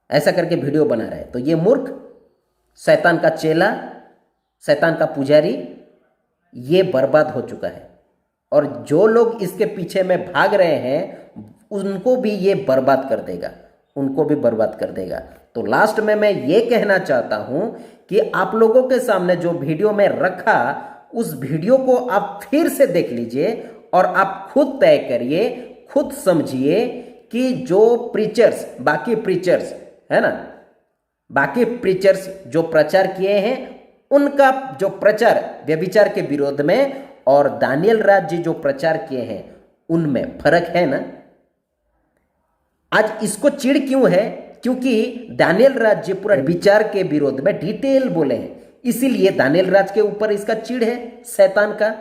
ऐसा करके वीडियो बना रहा है। तो ये मूर्ख, शैतान का चेला, शैतान का पुजारी, ये बर्बाद हो चुका है। और जो लोग इसके पीछे में भाग रहे हैं, उनको भी ये बर्बाद कर देगा, उनको भी बर्बाद कर देगा। तो लास्ट में मैं ये कहना चाहता हूं कि आप लोगों के सामने जो वीडियो में रखा, उस वीडियो को आप फिर से देख लीजिए और आप खुद तय करिए, खुद समझिए कि जो प्रीचर्स, बाकी प्रीचर्स है ना, बाकी प्रीचर्स जो प्रचार किए हैं, उनका जो प्रचार व्यभिचार के विरोध में और दानियल राज जी जो प्रचार किए हैं, उनमें फर्क है ना। आज इसको चिढ़ क्यों है? क्योंकि दानियल राज जी पूरा विचार के विरोध में डिटेल बोले हैं, इसीलिए दानियल राज के ऊपर इसका चिढ़ है, शैतान का,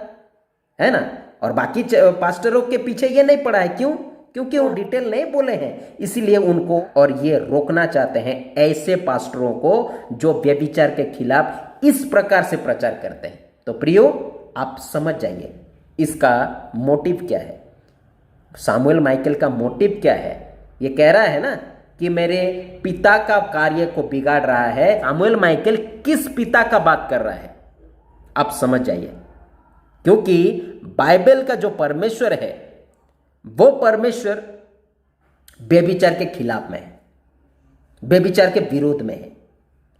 है ना। और बाकी पास्टरों के पीछे ये नहीं पड़ा है, क्यों? क्योंकि वो डिटेल नहीं बोले हैं, इसीलिए उनको, और ये रोकना चाहते हैं ऐसे पास्टरों को जो व्यभिचार के खिलाफ इस प्रकार से प्रचार करते हैं। तो प्रियो, आप समझ जाइए इसका मोटिव क्या है, सामुएल माइकल का मोटिव क्या है। ये कह रहा है ना कि मेरे पिता का कार्य को बिगाड़ रहा है। सामुएल माइकल किस पिता का बात कर रहा है, आप समझ जाइए। क्योंकि बाइबल का जो परमेश्वर है, वो परमेश्वर व्यभिचार के खिलाफ में है, व्यभिचार के विरोध में है।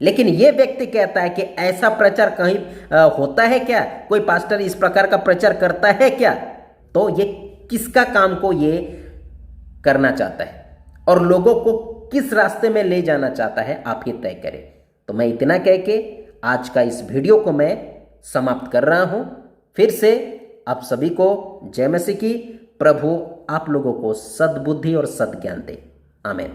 लेकिन ये व्यक्ति कहता है कि ऐसा प्रचार कहीं होता है क्या? कोई पास्टर इस प्रकार का प्रचार करता है क्या? तो ये किसका काम को ये करना चाहता है और लोगों को किस रास्ते में ले जाना चाहता है, आप ही तय करें। तो मैं इतना कह के आज का इस वीडियो को मैं समाप्त कर रहा हूं। फिर से आप सभी को जय मसीह की। प्रभु आप लोगों को सद्बुद्धि और सद्ज्ञान दे। आमीन।